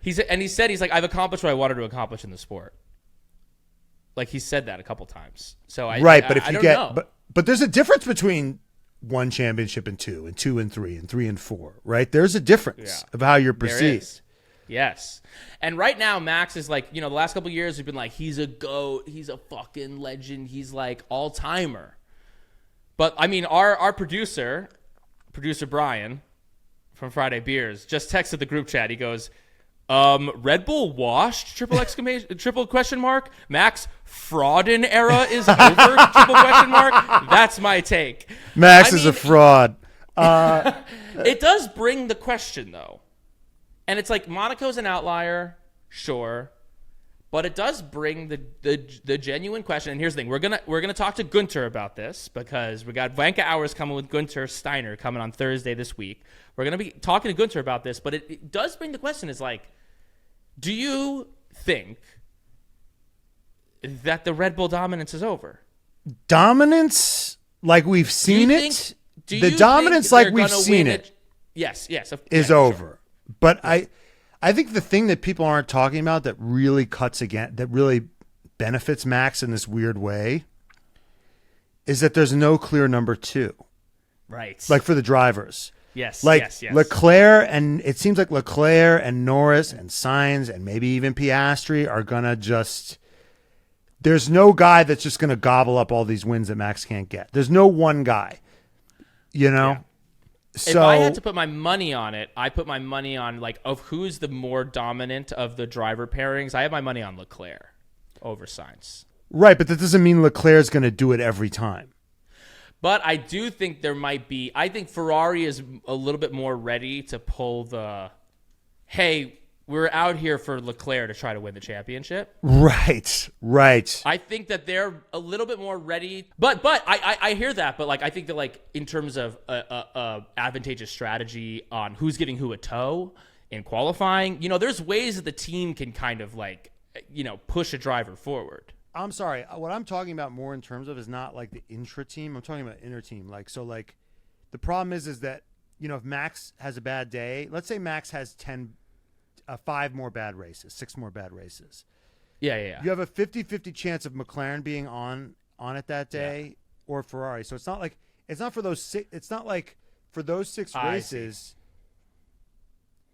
He said, he's like, I've accomplished what I wanted to accomplish in the sport. Like he said that a couple times. So but there's a difference between 1 championship and 2, and 2 and 3, and 3 and 4. Right? There's a difference of how you're perceived. Yes. And right now, Max is like, the last couple of years, we've been like, he's a GOAT. He's a fucking legend. He's like all-timer. But, I mean, our producer Brian from Friday Beers, just texted the group chat. He goes, Red Bull washed, triple question mark. Max, fraudin era is over, triple question mark. That's my take. Max is a fraud. It does bring the question, though. And it's like Monaco's an outlier, sure, but it does bring the genuine question. And here's the thing: we're gonna talk to Gunter about this, because we got Vankah hours coming with Gunter Steiner coming on Thursday this week. We're gonna be talking to Gunter about this, but it does bring the question: is like, do you think that the Red Bull dominance is over? Dominance, like we've seen it. The dominance, like we've seen it, yes, is over. Sure. But I think the thing that people aren't talking about that really that really benefits Max in this weird way is that there's no clear number 2. Right. Like for the drivers. Yes. Like yes. Leclerc, and it seems like Leclerc and Norris and Sainz and maybe even Piastri are going to just... There's no guy that's just going to gobble up all these wins that Max can't get. There's no one guy, you know? Yeah. So, if I had to put my money on it, I put my money on, like, of who's the more dominant of the driver pairings. I have my money on Leclerc over Sainz. Right, but that doesn't mean Leclerc's going to do it every time. But I do think there might be... I think Ferrari is a little bit more ready to pull the, hey, we're out here for Leclerc to try to win the championship. Right. I think that they're a little bit more ready. But I hear that. But, like, I think that, like, in terms of a advantageous strategy on who's giving who a tow in qualifying, you know, there's ways that the team can kind of, like, you know, push a driver forward. I'm sorry. What I'm talking about more in terms of is not, like, the intra-team. I'm talking about inter-team. Like, so, like, the problem is that, you know, if Max has a bad day, let's say Max has 5 more bad races, 6 more bad races. Yeah. You have a 50-50 chance of McLaren being on it that day or Ferrari. So it's not like for those 6 races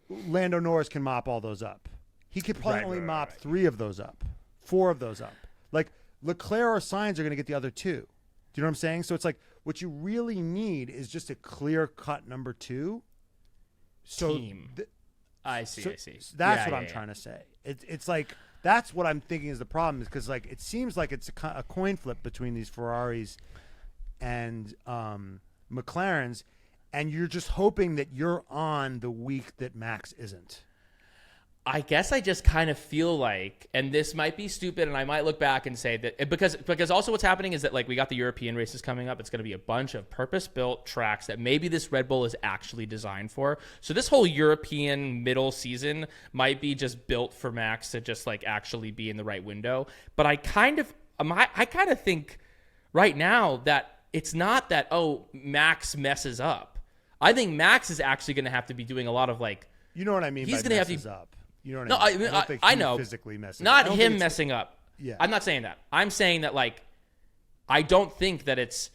Lando Norris can mop all those up. He could probably only mop 3 of those up, 4 of those up. Like Leclerc or Sainz are going to get the other 2. Do you know what I'm saying? So it's like what you really need is just a clear-cut number 2. So team. I see. That's what I'm trying to say. It's like that's what I'm thinking is the problem is because like it seems like it's a coin flip between these Ferraris and McLarens, and you're just hoping that you're on the week that Max isn't. I guess I just kind of feel like, and this might be stupid, and I might look back and say that because also what's happening is that like we got the European races coming up. It's going to be a bunch of purpose-built tracks that maybe this Red Bull is actually designed for. So this whole European middle season might be just built for Max to just like actually be in the right window. But I kind of think right now that it's not that Max messes up. I think Max is actually going to have to be doing a lot of like. You know what I mean? He's going to have to up. You know what I mean? I know. Physically messing not up. him messing up. Yeah. I'm not saying that. I'm saying that, like, I don't think that it's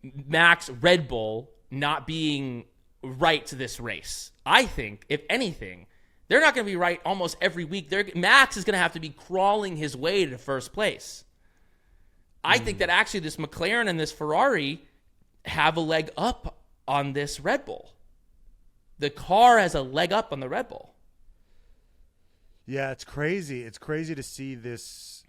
Max Red Bull not being right to this race. I think, if anything, they're not going to be right almost every week. Max is going to have to be crawling his way to first place. I think that actually this McLaren and this Ferrari have a leg up on this Red Bull. The car has a leg up on the Red Bull. Yeah, it's crazy. It's crazy to see this,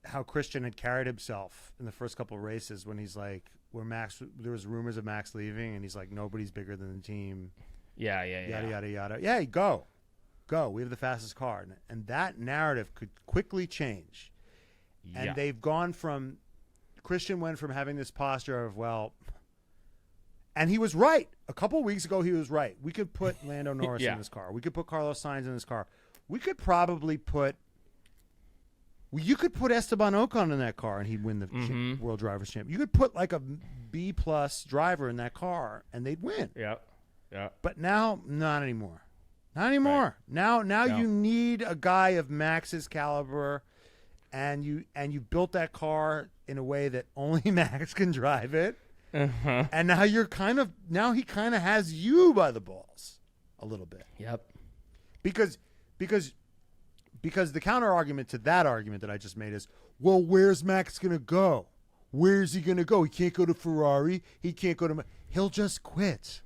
how Christian had carried himself in the first couple of races when he's like, there was rumors of Max leaving, and he's like, nobody's bigger than the team. Yeah. Yada. Yeah, go. We have the fastest car. And that narrative could quickly change. Yeah. And they've gone from, Christian went from having this posture of, well, and he was right. A couple of weeks ago, he was right. We could put Lando Norris in this car. We could put Carlos Sainz in this car. We could probably you could put Esteban Ocon in that car, and he'd win the World Drivers' Championship. You could put like a B-plus driver in that car, and they'd win. Yeah. But now, not anymore. Not anymore. Right. Now you need a guy of Max's caliber, and you built that car in a way that only Max can drive it. Uh-huh. And now he kind of has you by the balls a little bit. Yep. Because the counter argument to that argument that I just made is, well, where's Max going to go? Where's he going to go? He can't go to Ferrari. He can't go to he'll just quit.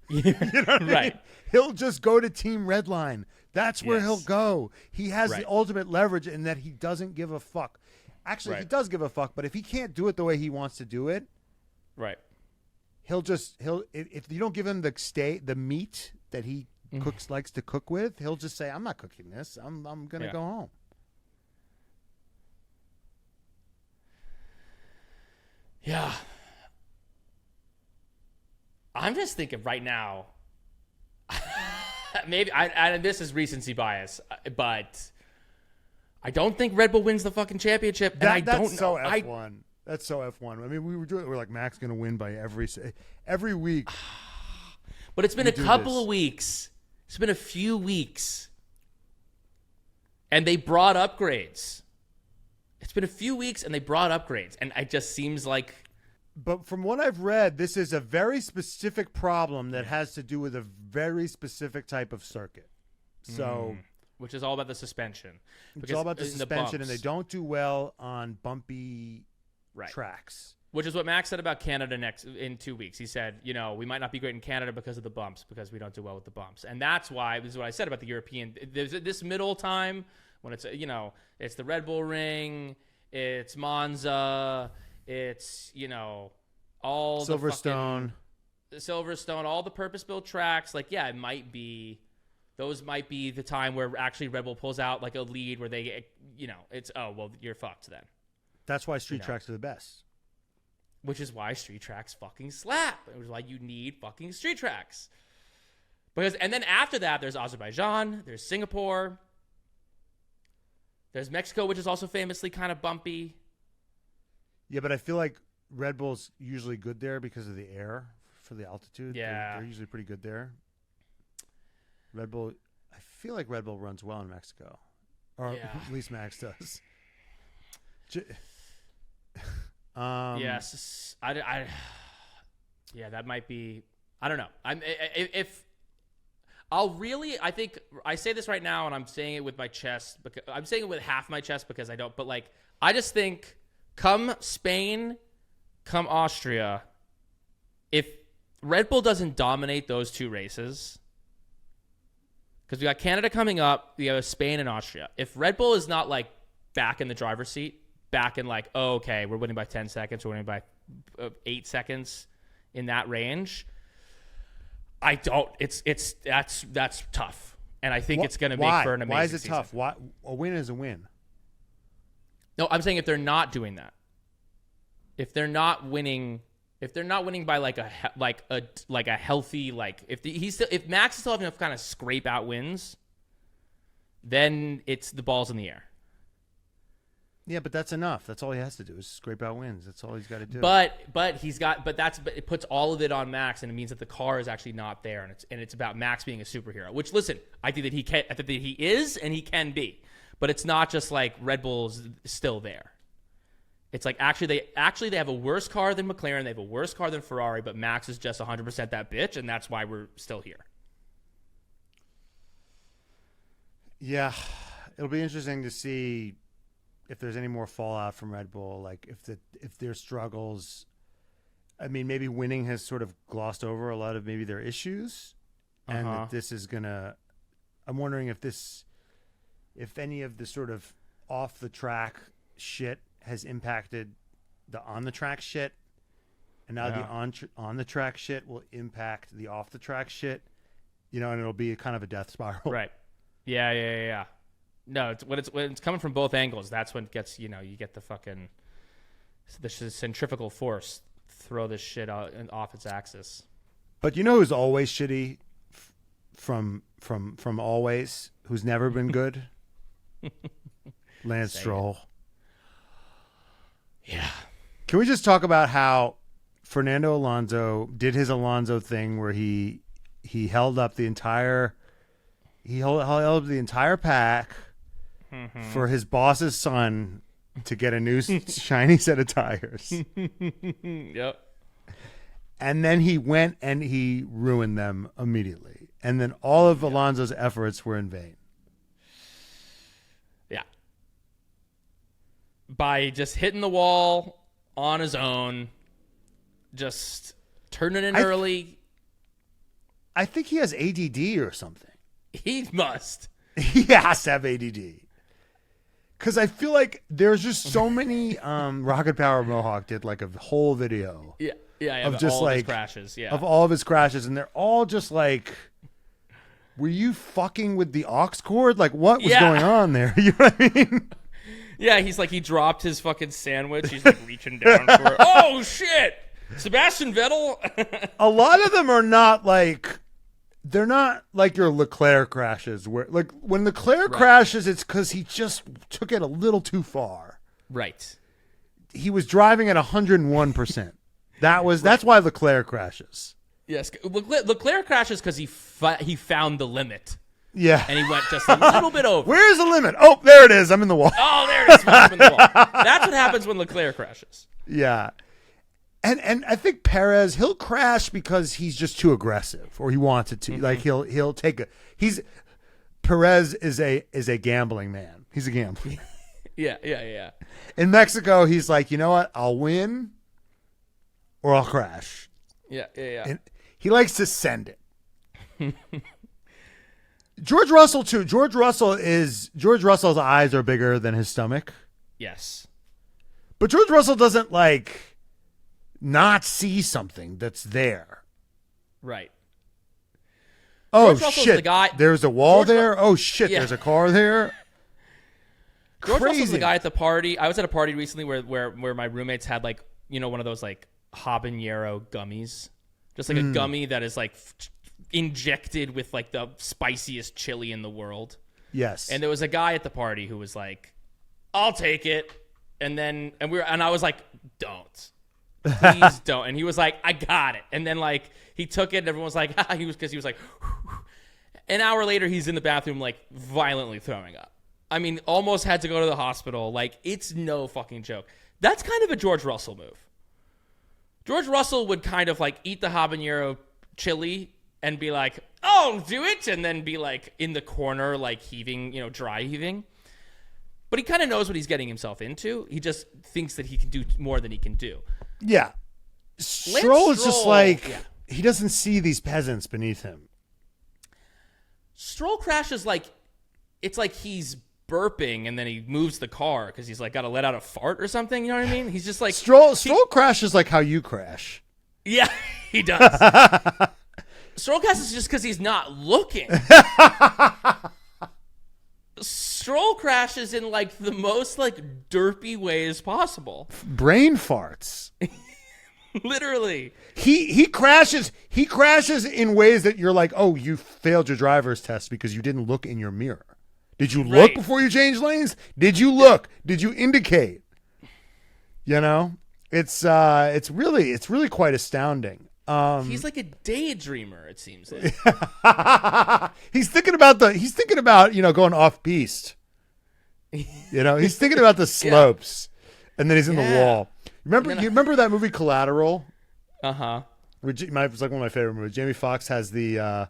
You know what I mean? He'll just go to Team Redline. That's where he'll go. He has the ultimate leverage in that he doesn't give a fuck. Actually, he does give a fuck, but if he can't do it the way he wants to do it, right. If you don't give him the meat that he likes to cook with, he'll just say, I'm not cooking this. I'm going to go home. Yeah. I'm just thinking right now, maybe this is recency bias, but I don't think Red Bull wins the fucking championship, and I don't know. That's so F1. That's so F1. I mean, we're like Max going to win by every week. But it's been a couple of weeks. It's been a few weeks. And they brought upgrades. It's been a few weeks and they brought upgrades. And it just seems like... But from what I've read, this is a very specific problem that has to do with a very specific type of circuit. So... Which is all about the suspension. It's all about the suspension, and they don't do well on bumpy tracks. Which is what Max said about Canada in 2 weeks. He said, we might not be great in Canada because of the bumps, because we don't do well with the bumps. And that's why, this is what I said about the European. There's this middle time when it's, it's the Red Bull Ring, it's Monza, it's, all Silverstone, all the purpose-built tracks. Like, yeah, those might be the time where actually Red Bull pulls out like a lead where they, it's, you're fucked then. That's why street tracks are the best. Which is why street tracks fucking slap. Which is why you need fucking street tracks. And then after that, there's Azerbaijan, there's Singapore, there's Mexico, which is also famously kind of bumpy. Yeah, but I feel like Red Bull's usually good there because of the air for the altitude. Yeah. They're usually pretty good there. Red Bull, I feel like Red Bull runs well in Mexico. Or at least Max does. Yes, that might be. I don't know. I think I say this right now, and I'm saying it with my chest. Because I'm saying it with half my chest because I don't. But I just think, come Spain, come Austria, if Red Bull doesn't dominate those two races, because we got Canada coming up, we have Spain and Austria. If Red Bull is not back in the driver's seat. Back in okay, we're winning by 10 seconds, we're winning by 8 seconds in that range. That's tough. And I think it's going to make for an amazing season. Why is it tough? Why a win is a win? No, I'm saying if they're not doing that. If they're not winning by a healthy, if Max is still having enough kind of scrape out wins, then it's the ball's in the air. Yeah, but that's enough. That's all he has to do is scrape out wins. That's all he's got to do. But it puts all of it on Max, and it means that the car is actually not there, and it's about Max being a superhero. Which, listen, I think that he is, and he can be, but it's not just like Red Bull's still there. It's like actually they have a worse car than McLaren, they have a worse car than Ferrari, but Max is just 100% that bitch, and that's why we're still here. Yeah, it'll be interesting to see if there's any more fallout from Red Bull, if their struggles. I mean, maybe winning has sort of glossed over a lot of maybe their issues, and that this is gonna. I'm wondering if any of the sort of off the track shit has impacted the on the track shit, and now the on the track shit will impact the off the track shit, and it'll be kind of a death spiral. Right. Yeah. No, when it's coming from both angles, that's when it gets, you get the centrifugal force throw this shit out and off its axis. But who's always shitty from always, who's never been good? Lance Stroll. Yeah. Can we just talk about how Fernando Alonso did his Alonso thing where he held up the entire pack for his boss's son to get a new shiny set of tires. Yep. And then he went and he ruined them immediately. And then all of Alonso's efforts were in vain. Yeah. By just hitting the wall on his own, just turning in early. I think he has ADD or something. He must. He has to have ADD. Because I feel like there's just so many. Rocket Power Mohawk did a whole video. Yeah. Of just all of his crashes. Yeah. Of all of his crashes, and they're all just were you fucking with the aux cord? What was going on there? You know what I mean? Yeah, he dropped his fucking sandwich. He's reaching down for it. Oh shit! Sebastian Vettel. A lot of them are not they're not like your Leclerc crashes where like when Leclerc crashes, it's because he just took it a little too far. Right. He was driving at 101%. That's why Leclerc crashes. Yes, Leclerc crashes because he found the limit. Yeah. And he went just a little bit over. Where's the limit? Oh, there it is. I'm in the wall. Oh, there it is. I'm in the wall. That's what happens when Leclerc crashes. Yeah. And I think Perez, he'll crash because he's just too aggressive or he wants it to. Like he'll take Perez is a gambling man. He's a gambler. Yeah. In Mexico, he's like, you know what? I'll win or I'll crash. Yeah. And he likes to send it. George Russell too. George Russell's eyes are bigger than his stomach. Yes. But George Russell doesn't like not see something that's there. Right. Oh George Russell's shit! the guy, there's a wall George there. Oh shit! Yeah. There's a car there. George Crazy. Russell's the guy at the party. I was at a party recently where my roommates had like, you know, one of those like habanero gummies, just like a gummy that is like injected with like the spiciest chili in the world. Yes. And there was a guy at the party who was like, "I'll take it," and I was like, "Don't, please don't." And he was like, "I got it." And then like he took it, and everyone was like, he was like, an hour later, he's in the bathroom like violently throwing up. I mean, almost had to go to the hospital. Like, it's no fucking joke. That's kind of a George Russell move. George Russell would kind of like eat the habanero chili and be like, "Oh, do it," and then be like in the corner, like heaving, dry heaving. But he kind of knows what he's getting himself into. He just thinks that he can do more than he can do. Yeah. Stroll is just like, he doesn't see these peasants beneath him. Stroll crashes like, it's like he's burping and then he moves the car because he's like got to let out a fart or something. You know what I mean? He's just like Stroll crashes like how you crash. Yeah, he does. Stroll crashes just because he's not looking. Stroll crashes in like the most like derpy ways possible. Brain farts. Literally. He crashes in ways that you're like, "Oh, you failed your driver's test because you didn't look in your mirror. Did you look before you changed lanes? Did you look? Did you indicate?" You know? It's really quite astounding. He's like a daydreamer, it seems like. He's thinking about going off piste. He's thinking about the slopes, and then he's in the wall. You remember that movie Collateral? Uh-huh. It's like one of my favorite movies. Jamie Foxx has the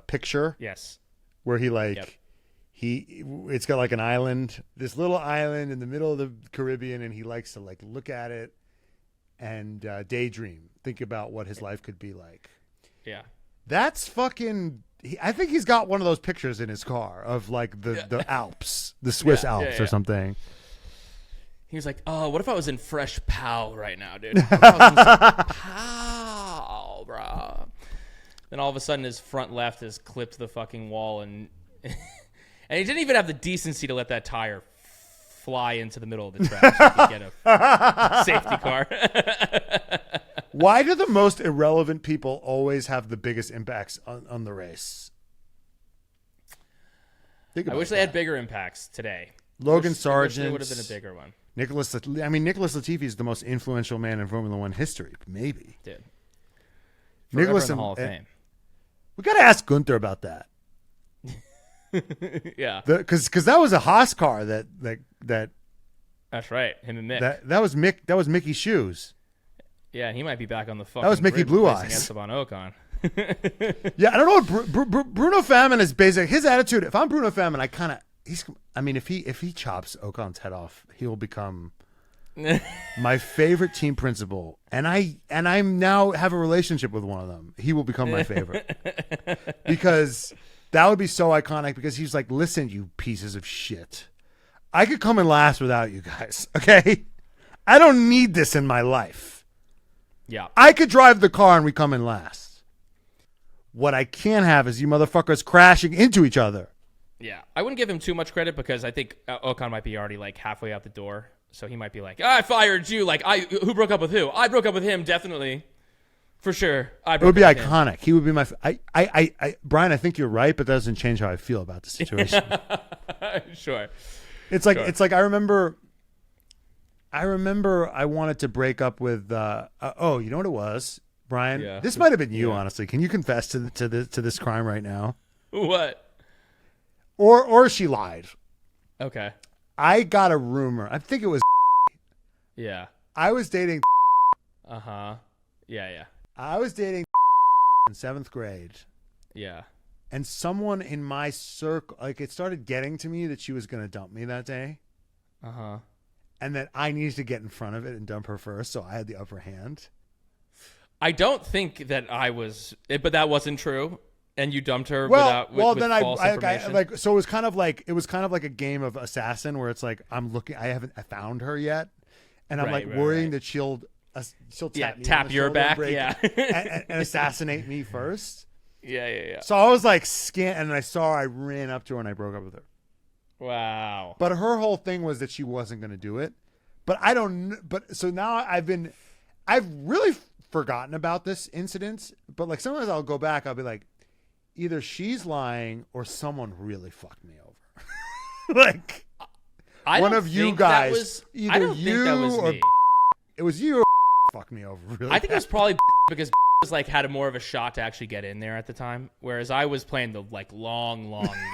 picture. Yes. Where it's got like an island, this little island in the middle of the Caribbean, and he likes to like look at it and daydream, think about what his life could be like. Yeah. That's fucking. I think he's got one of those pictures in his car of like the Alps, the Swiss Alps or something. He was like, "Oh, what if I was in fresh pow right now, dude? What if I was in pow, bro?" Then all of a sudden, his front left is clipped to the fucking wall, and he didn't even have the decency to let that tire fly into the middle of the track so he could get a safety car. Why do the most irrelevant people always have the biggest impacts on the race? I wish they had bigger impacts today. Logan Sargent would have been a bigger one. Nicholas Latifi is the most influential man in Formula One history, maybe. Dude. Nicholas in the Hall of Fame. We got to ask Gunther about that. Yeah. Because that was a Haas car that. That's right. Him and Mick. That was Mick. That was Mickey's shoes. Yeah, and he might be back on the fucking. That was Mickey Blue Eyes. Esteban Ocon. Yeah, I don't know what Bruno Famin is basic. His attitude. If I'm Bruno Famin, if he chops Ocon's head off, he will become my favorite team principal. And I'm now have a relationship with one of them. He will become my favorite because that would be so iconic. Because he's like, "Listen, you pieces of shit, I could come in last without you guys. Okay, I don't need this in my life. Yeah, I could drive the car and we come in last. What I can't have is you motherfuckers crashing into each other." Yeah, I wouldn't give him too much credit because I think Ocon might be already like halfway out the door. So he might be like, "I fired you. Like, who broke up with who? I broke up with him, definitely." For sure. It would be iconic. He would be my. Brian, I think you're right, but that doesn't change how I feel about the situation. Sure. It's like I remember I wanted to break up with. You know what it was, Brian? Yeah. This might have been you, honestly. Can you confess to this crime right now? What? Or she lied. Okay. I got a rumor. I think it was. Yeah. I was dating. Uh-huh. Yeah. I was dating in 7th grade. Yeah. And someone in my circle, like, it started getting to me that she was going to dump me that day. Uh-huh. And that I needed to get in front of it and dump her first, so I had the upper hand. I don't think that I was, but that wasn't true. And you dumped her Well, with then false information? so it was kind of like a game of assassin where it's like I found her yet, and I'm worrying that she'll tap your back, and assassinate me first. Yeah. So I was like and I ran up to her and I broke up with her. Wow. But her whole thing was that she wasn't going to do it. But so now I've really forgotten about this incident. But like sometimes I'll go back, I'll be like, either she's lying or someone really fucked me over. Like one of you guys, I don't think that was me. It was you or fucked me over. Really, I think it was probably because was like had more of a shot to actually get in there at the time, whereas I was playing the like long game.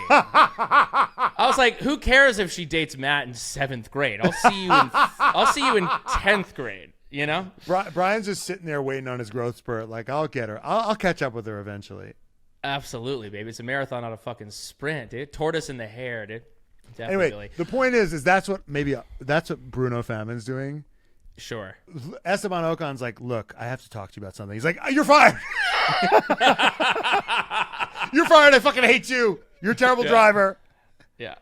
I was like, who cares if she dates Matt in 7th grade? I'll see you in 10th grade. You know, Brian's just sitting there waiting on his growth spurt. Like, I'll get her. I'll catch up with her eventually. Absolutely, baby. It's a marathon, not a fucking sprint, dude. Tortoise in the hair, dude. Definitely. Anyway, the point is that's what Bruno Famin's doing. Sure. Esteban Ocon's like, look, I have to talk to you about something. He's like, you're fired. You're fired. I fucking hate you. You're a terrible driver. Yeah.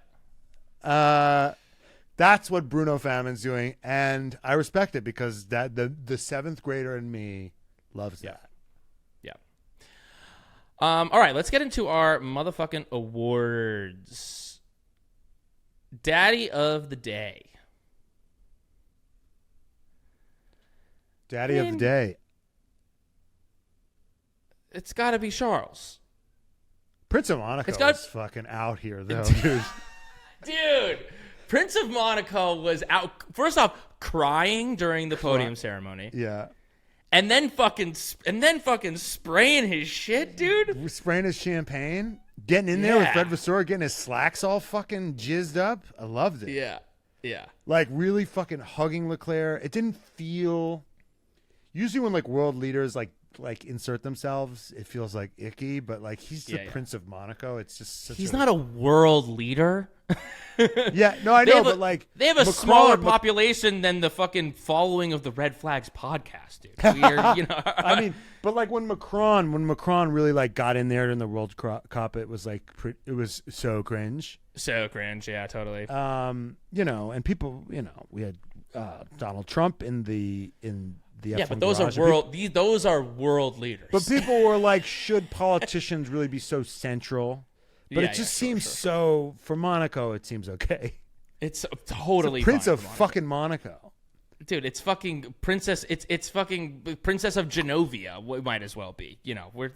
That's what Bruno Famin's doing, and I respect it because that the 7th grader in me loves that. Yeah. All right, let's get into our motherfucking awards. Daddy of the day. Of the day. It's got to be Charles. Prince of Monaco is fucking out here, though, dude. Dude, Prince of Monaco was out, first off, crying during the podium ceremony. Yeah. And then fucking spraying his shit, dude. Spraying his champagne. Getting in there with Fred Vasseur, getting his slacks all fucking jizzed up. I loved it. Yeah. Like, really fucking hugging Leclerc. It didn't feel... Usually when, like, world leaders, like insert themselves, it feels, like, icky. But, like, he's the Prince of Monaco. It's just such He's not a world leader. Yeah, no, I know, but, like... They have a smaller population than the fucking following of the Red Flags podcast, dude. I mean, but, like, when Macron really, like, got in there in the World Cup, it was, like, it was so cringe. So cringe, yeah, totally. And people, we had Donald Trump in the F1 but those are world leaders. But people were like, should politicians really be so central? But it just seems so. For Monaco, it seems okay. It's totally it's Prince fine of fucking Monaco, dude. It's fucking princess. It's fucking Princess of Genovia. We might as well be.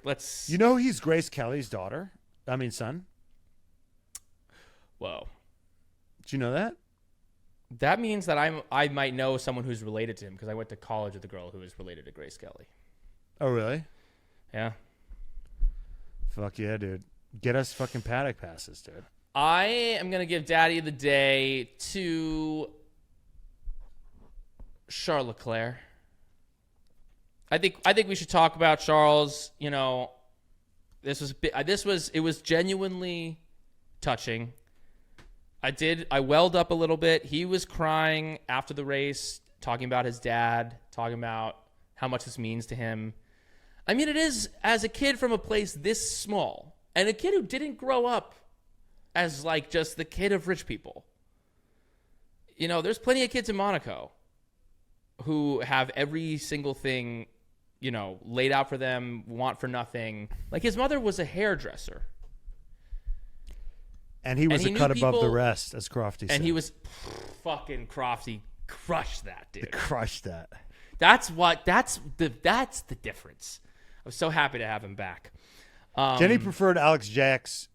Let's. He's Grace Kelly's son. Whoa. Did you know that? That means that I might know someone who's related to him because I went to college with a girl who is related to Grace Kelly. Oh, really? Yeah. Fuck yeah, dude. Get us fucking paddock passes, dude. I am going to give Daddy of the Day to Charles Leclerc. I think we should talk about Charles. It was genuinely touching. I welled up a little bit. He was crying after the race, talking about his dad, talking about how much this means to him. I mean, it is, as a kid from a place this small, and a kid who didn't grow up as, like, just the kid of rich people. There's plenty of kids in Monaco who have every single thing, laid out for them, want for nothing. Like, his mother was a hairdresser. And he was a cut above the rest, as Crofty said. And he was fucking Crofty crushed that, dude. Crushed that. That's the difference. I was so happy to have him back. Jenny preferred Alex Jack's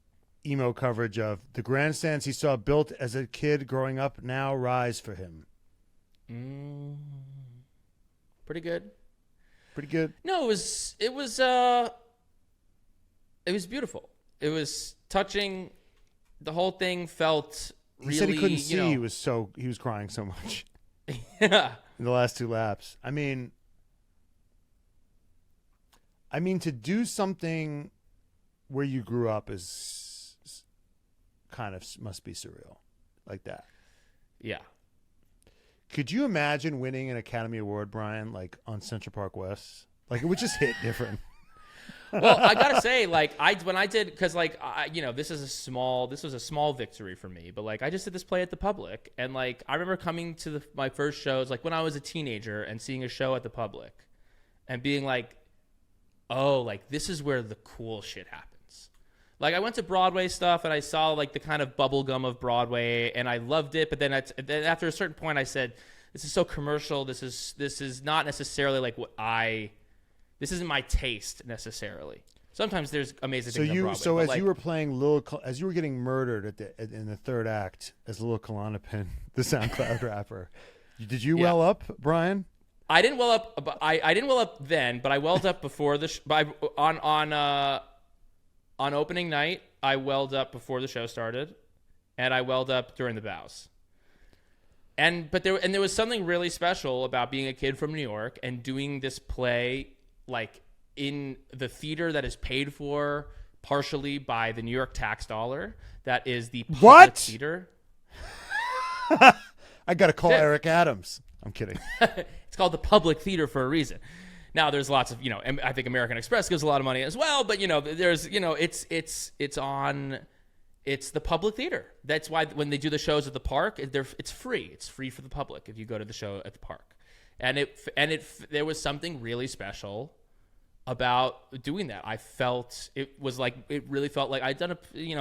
emo coverage of the grandstands he saw built as a kid growing up now rise for him. Pretty good. Pretty good. No, it was beautiful. It was touching. The whole thing felt really. He said he couldn't see. He was crying so much. Yeah. In the last 2 laps. I mean, to do something where you grew up is kind of must be surreal, like that. Yeah. Could you imagine winning an Academy Award, Brian, like on Central Park West? Like it would just hit different. Well, I gotta say, like when I did, because like this was a small victory for me, but like I just did this play at the Public, and like I remember coming to my first shows, like when I was a teenager, and seeing a show at the Public, and being like, oh, like this is where the cool shit happens. Like I went to Broadway stuff, and I saw like the kind of bubblegum of Broadway, and I loved it. But then after a certain point, I said, this is so commercial. This is not necessarily like this isn't my taste necessarily. Sometimes there's amazing things on Broadway. So as you were playing as you were getting murdered in the third act as Lil Klonopin, the SoundCloud rapper, did you well up, Brian? I didn't well up. I didn't well up then, but I welled up before on opening night. I welled up before the show started, and I welled up during the bows. But there was something really special about being a kid from New York and doing this play like in the theater that is paid for partially by the New York tax dollar. That is the public theater. I got to call Eric Adams. I'm kidding. It's called the Public Theater for a reason. Now there's lots of, I think American Express gives a lot of money as well, but there's, it's the public theater. That's why when they do the shows at the park, it's free. It's free for the public if you go to the show at the park. And there was something really special about doing that. It really felt like I'd done a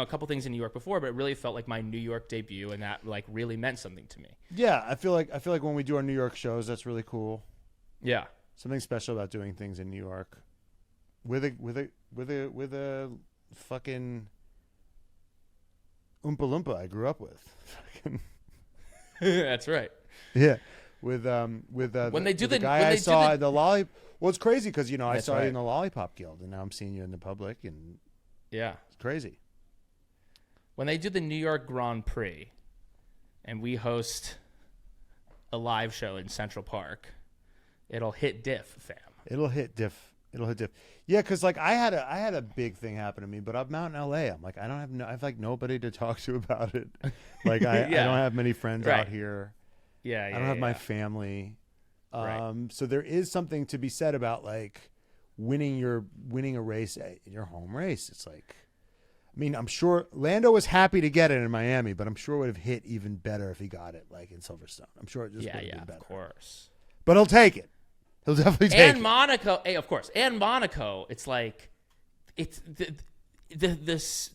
couple things in New York before, but it really felt like my New York debut, and that like really meant something to me. Yeah, I feel like when we do our New York shows, that's really cool. Yeah. Something special about doing things in New York with a fucking Oompa Loompa I grew up with. That's right. Yeah, with the guy I saw at the Lollipop. Well, it's crazy because I saw you in the Lollipop Guild, and now I'm seeing you in the Public, and yeah, it's crazy. When they do the New York Grand Prix, and we host a live show in Central Park, it'll hit diff, fam. It'll hit diff. Yeah, because like I had a big thing happen to me, but I'm out in LA. I'm like I have like nobody to talk to about it. Like I don't have many friends out here. Yeah, I don't have my family. So there is something to be said about like winning a race in your home race. It's like, I mean, I'm sure Lando was happy to get it in Miami, but I'm sure it would have hit even better if he got it like in Silverstone. I'm sure it just would have been better. Of course. But he'll take it. He'll definitely take it. And Monaco, of course. And Monaco, it's like it's this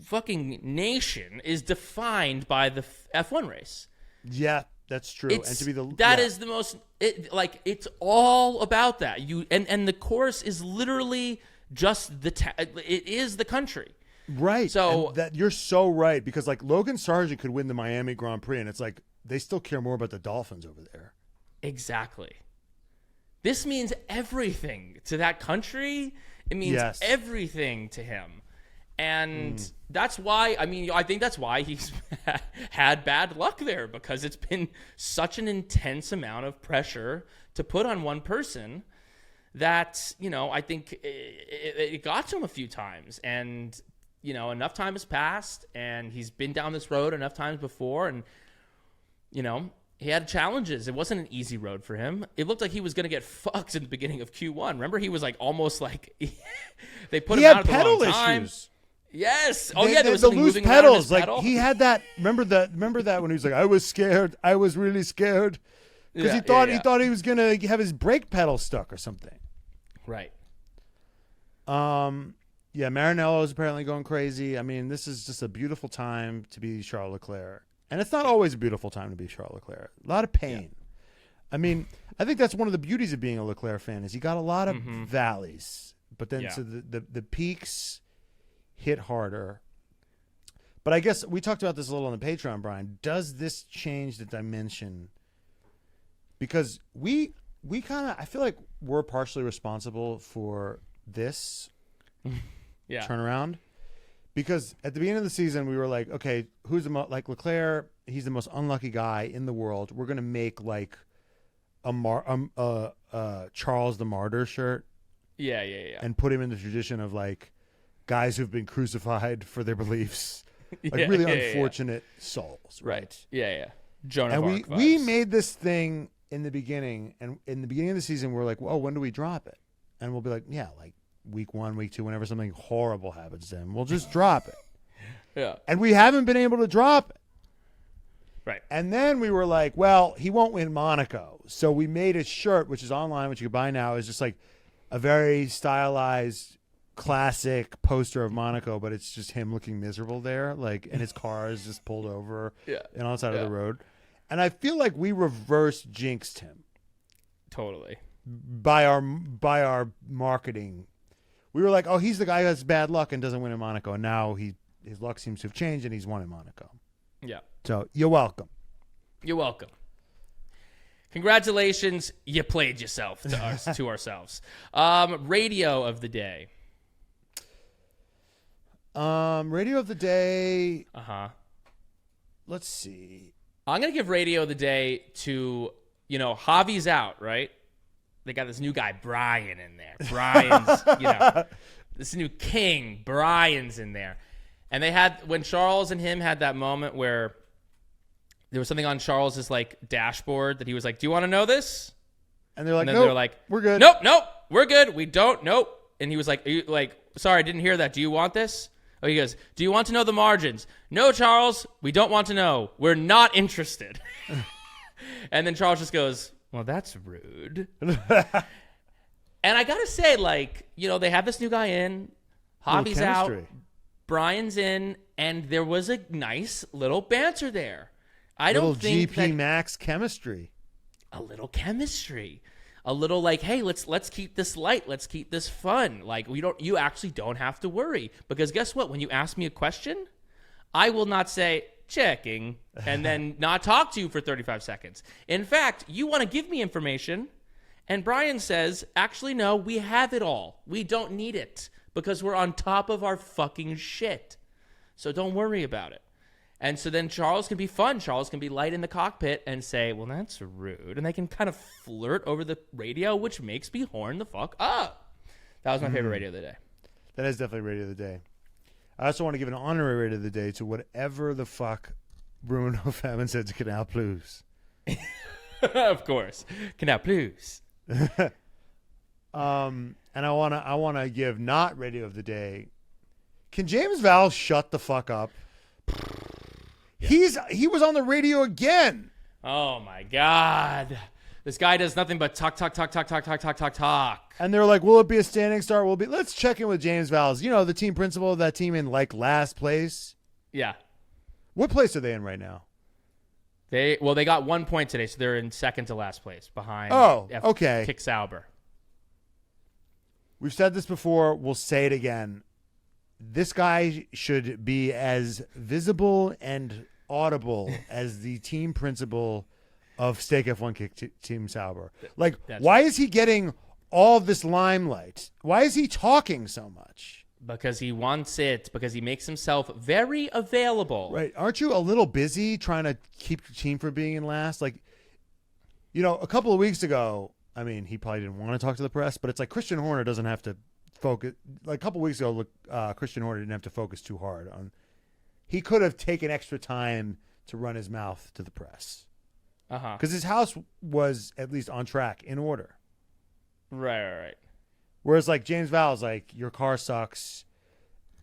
fucking nation is defined by the F1 race. Yeah. That's true. It's the most it's all about that. And the course is literally just it is the country. Right. So and that you're so right, because like Logan Sargent could win the Miami Grand Prix, and it's like they still care more about the Dolphins over there. Exactly. This means everything to that country. It means everything to him. And that's why, I think that's why he's had bad luck there, because it's been such an intense amount of pressure to put on one person that, I think it got to him a few times. And, enough time has passed, and he's been down this road enough times before. And, he had challenges. It wasn't an easy road for him. It looked like he was going to get fucked in the beginning of Q1. Remember, he was like almost like they put him out at the wrong time. Issues. Yes. There was the something loose moving pedals. Around his like pedal. he had that. Remember that when he was like, I was scared. I was really scared because he thought he was gonna have his brake pedal stuck or something. Right. Yeah, Maranello is apparently going crazy. I mean, this is just a beautiful time to be Charles Leclerc, and it's not always a beautiful time to be Charles Leclerc. A lot of pain. Yeah. I mean, I think that's one of the beauties of being a Leclerc fan is you got a lot of valleys, but then so the peaks hit harder. But I guess we talked about this a little on the Patreon, Brian. Does this change the dimension? Because we kind of, I feel like we're partially responsible for this turnaround. Because at the beginning of the season, we were like, okay, who's the like Leclerc? He's the most unlucky guy in the world. We're gonna make like a Charles the Martyr shirt. Yeah. And put him in the tradition of like guys who've been crucified for their beliefs, like really unfortunate souls. Right. Yeah. Joan of And Arc we vibes. made this thing in the beginning, and in the beginning of the season, we're like, well, when do we drop it? And we'll be like, yeah, like week 1, week 2, whenever something horrible happens to him, we'll just drop it. Yeah. And we haven't been able to drop it. Right. And then we were like, well, he won't win Monaco. So we made a shirt, which is online, which you can buy now. It's just like a very stylized, classic poster of Monaco, but it's just him looking miserable there. Like, and his car is just pulled over and on the side of the road. And I feel like we reverse jinxed him. Totally. By our marketing. We were like, oh, he's the guy who has bad luck and doesn't win in Monaco. And now his luck seems to have changed and he's won in Monaco. Yeah. So you're welcome. You're welcome. Congratulations, you played yourself to us to ourselves. Radio of the day. Radio of the day. Let's see. I'm gonna give radio of the day to Javi's out, right? They got this new guy Brian in there. Brian's this new king Brian's in there, and they had when Charles and him had that moment where. There was something on Charles's like dashboard that he was like, "Do you want to know this?" And they're like, and "Nope, they're like, we're good. Nope, we're good. We don't. Nope." And he was like, "Are you like, sorry, I didn't hear that. Do you want this?" Oh, he goes, "Do you want to know the margins?" "No, Charles, we don't want to know. We're not interested." And then Charles just goes, "Well, that's rude." And I gotta say, like, they have this new guy in, Javi's out, Brian's in, and there was a nice little banter there. I don't think GP Max chemistry. A little chemistry. A little like, hey, let's keep this light. Let's keep this fun. Like you actually don't have to worry. Because guess what? When you ask me a question, I will not say checking and then not talk to you for 35 seconds. In fact, you want to give me information, and Brian says, actually, no, we have it all. We don't need it because we're on top of our fucking shit. So don't worry about it. And so then Charles can be fun. Charles can be light in the cockpit and say, well, that's rude. And they can kind of flirt over the radio, which makes me horn the fuck up. That was my favorite radio of the day. That is definitely radio of the day. I also want to give an honorary radio of the day to whatever the fuck Bruno Fabian said to Canal Plus. Of course. Canal Plus. And I wanna give not radio of the day. Can James Vowles shut the fuck up? He was on the radio again. Oh my God. This guy does nothing but talk. And they're like, will it be a standing start? Let's check in with James Vowles. The team principal of that team in like last place. Yeah. What place are they in right now? They got 1 point today, so they're in second to last place behind okay. Kick Sauber. We've said this before. We'll say it again. This guy should be as visible and audible as the team principal of Stake F1 Kick Team Sauber. Like, why is he getting all this limelight? Why is he talking so much? Because he wants it. Because he makes himself very available. Right. Aren't you a little busy trying to keep your team from being in last? Like, a couple of weeks ago, I mean, he probably didn't want to talk to the press, but it's like Christian Horner doesn't have to focus. Like a couple of weeks ago, Christian Horner didn't have to focus too hard on. He could have taken extra time to run his mouth to the press. Because his house was at least on track, in order. Right. Whereas like James Vowles, like your car sucks.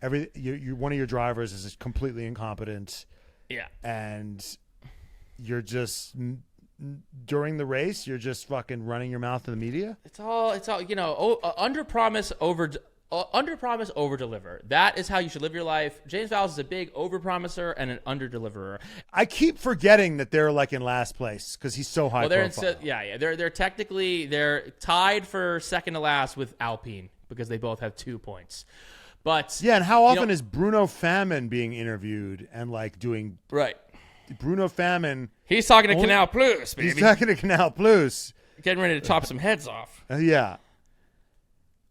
One of your drivers is completely incompetent. Yeah. And you're just during the race, you're just fucking running your mouth to the media. It's all under promise, over Under promise, over deliver. That is how you should live your life. James Vowles is a big over promiser and an under deliverer. I keep forgetting that they're like in last place because he's so high profile. They're technically tied for second to last with Alpine because they both have 2 points. But yeah, and how often is Bruno Famine being interviewed and like doing right? Bruno Famine. He's talking to Canal Plus, baby. He's talking to Canal Plus. Getting ready to chop some heads off. Yeah.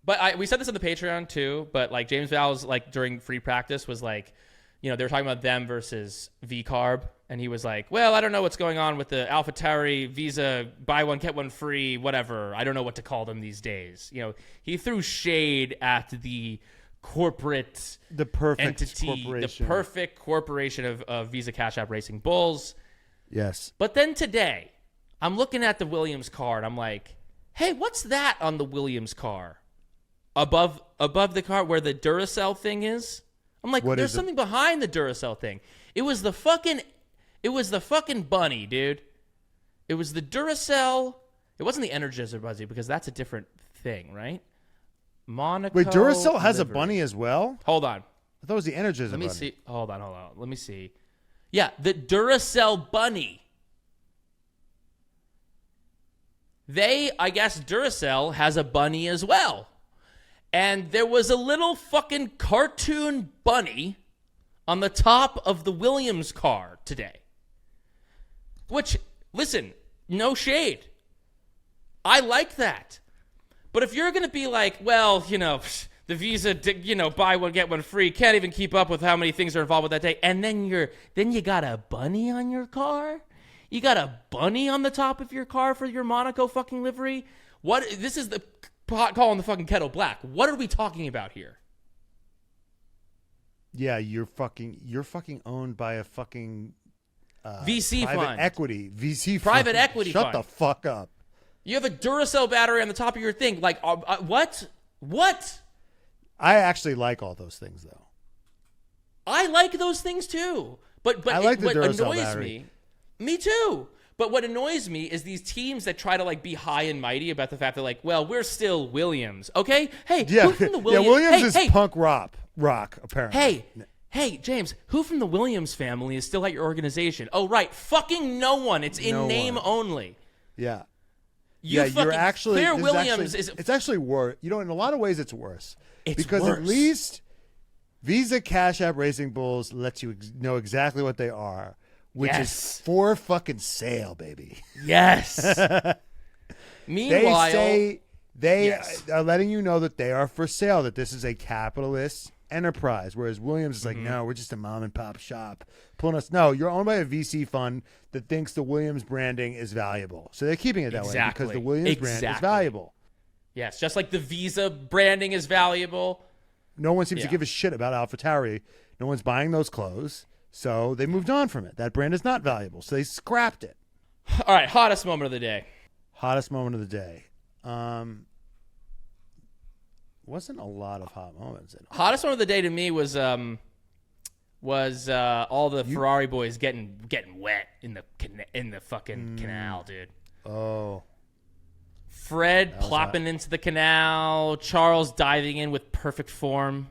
But we said this on the Patreon too, but like James Vowles, like during free practice was like, they were talking about them versus V-Carb. And he was like, well, I don't know what's going on with the AlphaTauri Visa, buy one, get one free, whatever. I don't know what to call them these days. He threw shade at the corporate corporation. The perfect corporation of Visa Cash App Racing Bulls. Yes. But then today, I'm looking at the Williams car, and I'm like, hey, what's that on the Williams car? Above the car where the Duracell thing is? I'm like, there's something behind the Duracell thing. It was the fucking bunny, dude. It was the Duracell. It wasn't the Energizer Bunny because that's a different thing, right? Monaco. Wait, Duracell has a bunny as well? Hold on. I thought it was the Energizer Bunny. Let me see. Hold on. Let me see. Yeah, the Duracell bunny. I guess Duracell has a bunny as well. And there was a little fucking cartoon bunny on the top of the Williams car today. Which, listen, no shade. I like that. But if you're going to be like, well, the Visa, buy one, get one free, can't even keep up with how many things are involved with that day, and then you got a bunny on your car? You got a bunny on the top of your car for your Monaco fucking livery? What? This is the pot calling the fucking kettle black. What are we talking about here? Yeah, you're fucking owned by a fucking VC private fund. Equity. VC private fund. equity Shut fund. the fuck up. You have a Duracell battery on the top of your thing. Like, what? What? I actually like all those things, though. I like those things, too. But I like the what Duracell annoys battery. me too. But what annoys me is these teams that try to, like, be high and mighty about the fact that, like, well, we're still Williams, okay? Hey, who from the Williams... Yeah, Williams is punk rock, apparently. Hey, James, who from the Williams family is still at your organization? Oh, right, fucking no one. It's in name only. Yeah. You're actually... Claire Williams is... It's actually worse. In a lot of ways, it's worse. Because worse. At least Visa Cash App Racing Bulls lets you know exactly what they are, which is for fucking sale, baby. Yes. Meanwhile... They are letting you know that they are for sale, that this is a capitalist enterprise, whereas Williams is like, no, we're just a mom and pop shop. Pulling us. No, you're owned by a VC fund that thinks the Williams branding is valuable. So they're keeping it that way because the Williams brand is valuable. Yes, just like the Visa branding is valuable. No one seems to give a shit about AlphaTauri. No one's buying those clothes. So they moved on from it. That brand is not valuable. So they scrapped it. All right, hottest moment of the day. Hottest moment of the day. Wasn't a lot of hot moments in it. Hottest moment of the day to me was all the Ferrari boys getting wet in the fucking canal, dude. Oh. Fred plopping into the canal, Charles diving in with perfect form.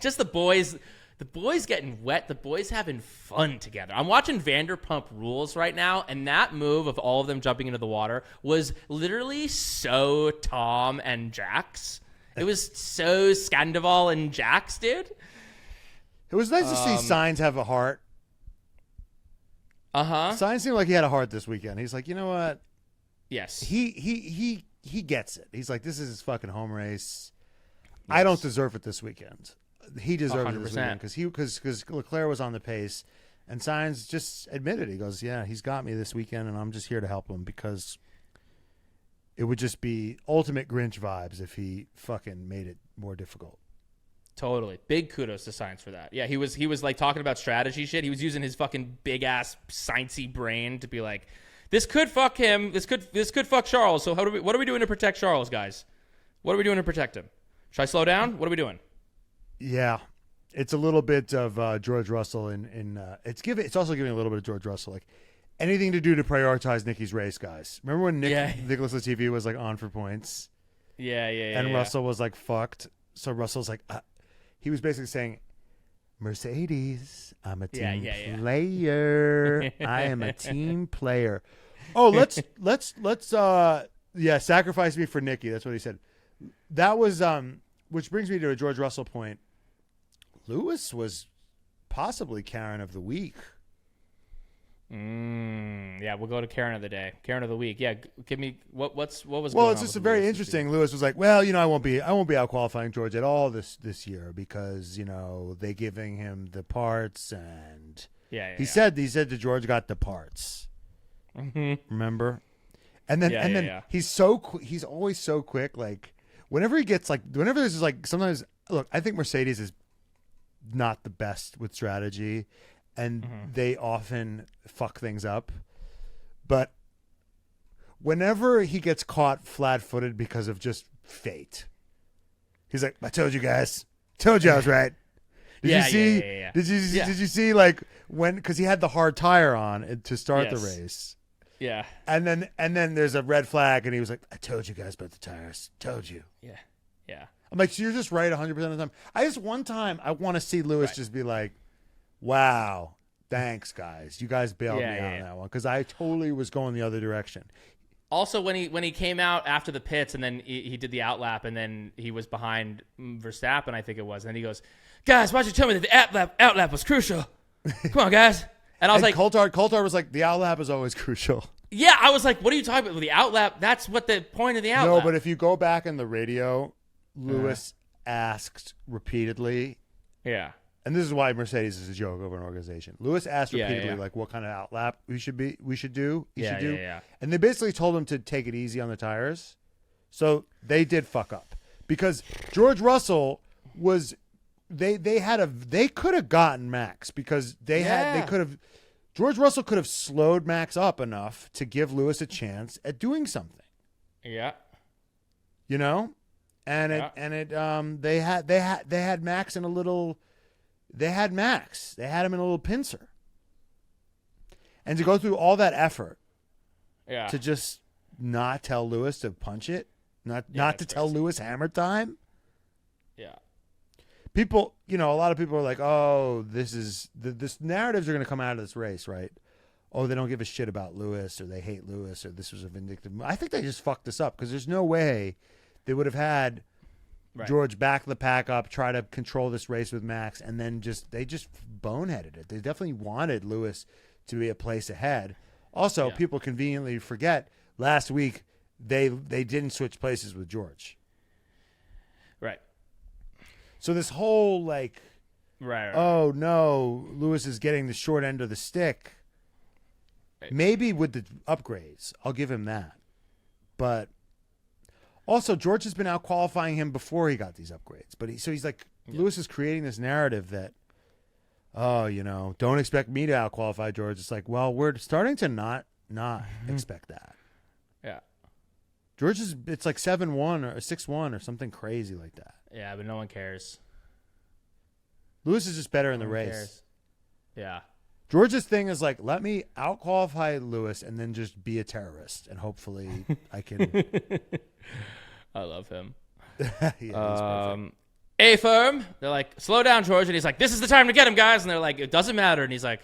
Just the boys getting wet, the boys having fun together. I'm watching Vanderpump Rules right now, and that move of all of them jumping into the water was literally so Tom and Jax. It was so Scandival and Jax, dude. It was nice to see Sainz have a heart. Sainz seemed like he had a heart this weekend. He's like, you know what? Yes. He gets it. He's like, this is his fucking home race. Yes. I don't deserve it this weekend. He deserved 100%. It this weekend because Leclerc was on the pace, and Sainz just admitted, he goes, yeah, he's got me this weekend, and I'm just here to help him because it would just be ultimate Grinch vibes if he fucking made it more difficult. Totally. Big kudos to Sainz for that. Yeah, he was like talking about strategy shit. He was using his fucking big ass Sainzy brain to be like, this could fuck him. This could fuck Charles. So what are we doing to protect Charles, guys? What are we doing to protect him? Should I slow down? What are we doing? Yeah, it's a little bit of George Russell it's also giving a little bit of George Russell, like anything to do to prioritize Nicky's race, guys. Remember when Nicholas Latifi was like on for points? Yeah. And Russell was like, fucked. So Russell's like, he was basically saying, Mercedes, I'm a team player. I am a team player. Oh, let's sacrifice me for Nikki. That's what he said. That was which brings me to a George Russell point. Lewis was possibly Karen of the week. Yeah, we'll go to Karen of the day. Karen of the week. Yeah, give me what was Well, going it's on just with a very Lewis interesting. Lewis was like, well, I won't be out qualifying George at all this year because they giving him the parts and he said to George got the parts. Remember? And then he's always so quick. Like whenever there's like sometimes look, I think Mercedes is not the best with strategy. And they often fuck things up. But whenever he gets caught flat-footed because of just fate, he's like, I told you guys. Told you I was right. Did you see like when, because he had the hard tire on to start the race. Yeah. And then there's a red flag and he was like, I told you guys about the tires. Told you. Yeah. Yeah. I'm like, so you're just right 100% of the time. One time I want to see Lewis just be like, wow, thanks, guys. You guys bailed me out on that one because I totally was going the other direction. Also, when he came out after the pits and then he did the outlap and then he was behind Verstappen, I think it was, and then he goes, guys, why don't you tell me that the outlap was crucial? Come on, guys. And I was like, Coulthard was like, the outlap is always crucial. Yeah, I was like, what are you talking about? The outlap, that's what the point of the outlap. No, but if you go back in the radio, Lewis asked repeatedly. Yeah. And this is why Mercedes is a joke over an organization. Lewis asked repeatedly, like, what kind of outlap we should do. Yeah. And they basically told him to take it easy on the tires. So they did fuck up because George Russell was they could have gotten Max because George Russell could have slowed Max up enough to give Lewis a chance at doing something. Yeah. They had Max in a little. They had him in a little pincer. And to go through all that effort to just not tell Lewis to punch it, not to tell Lewis hammer time. Yeah. People, a lot of people are like, oh, this narratives are going to come out of this race, right? Oh, they don't give a shit about Lewis or they hate Lewis or this was a vindictive move. I think they just fucked this up because there's no way they would have had George back the pack up, try to control this race with Max, and then they just boneheaded it. They definitely wanted Lewis to be a place ahead. Also, people conveniently forget last week they didn't switch places with George. Right. So this whole oh no, Lewis is getting the short end of the stick. Right. Maybe with the upgrades, I'll give him that. But also, George has been out qualifying him before he got these upgrades. But he's like, Lewis is creating this narrative that, don't expect me to out qualify George. It's like, well, we're starting to not expect that. Yeah. George it's like 7-1 or 6-1 or something crazy like that. Yeah, but no one cares. Lewis is just better in the race. Cares. Yeah. George's thing is like, let me out qualify Lewis and then just be a terrorist. And hopefully I can. I love him. He's perfect. A firm. They're like, slow down, George. And he's like, this is the time to get him, guys. And they're like, it doesn't matter. And he's like,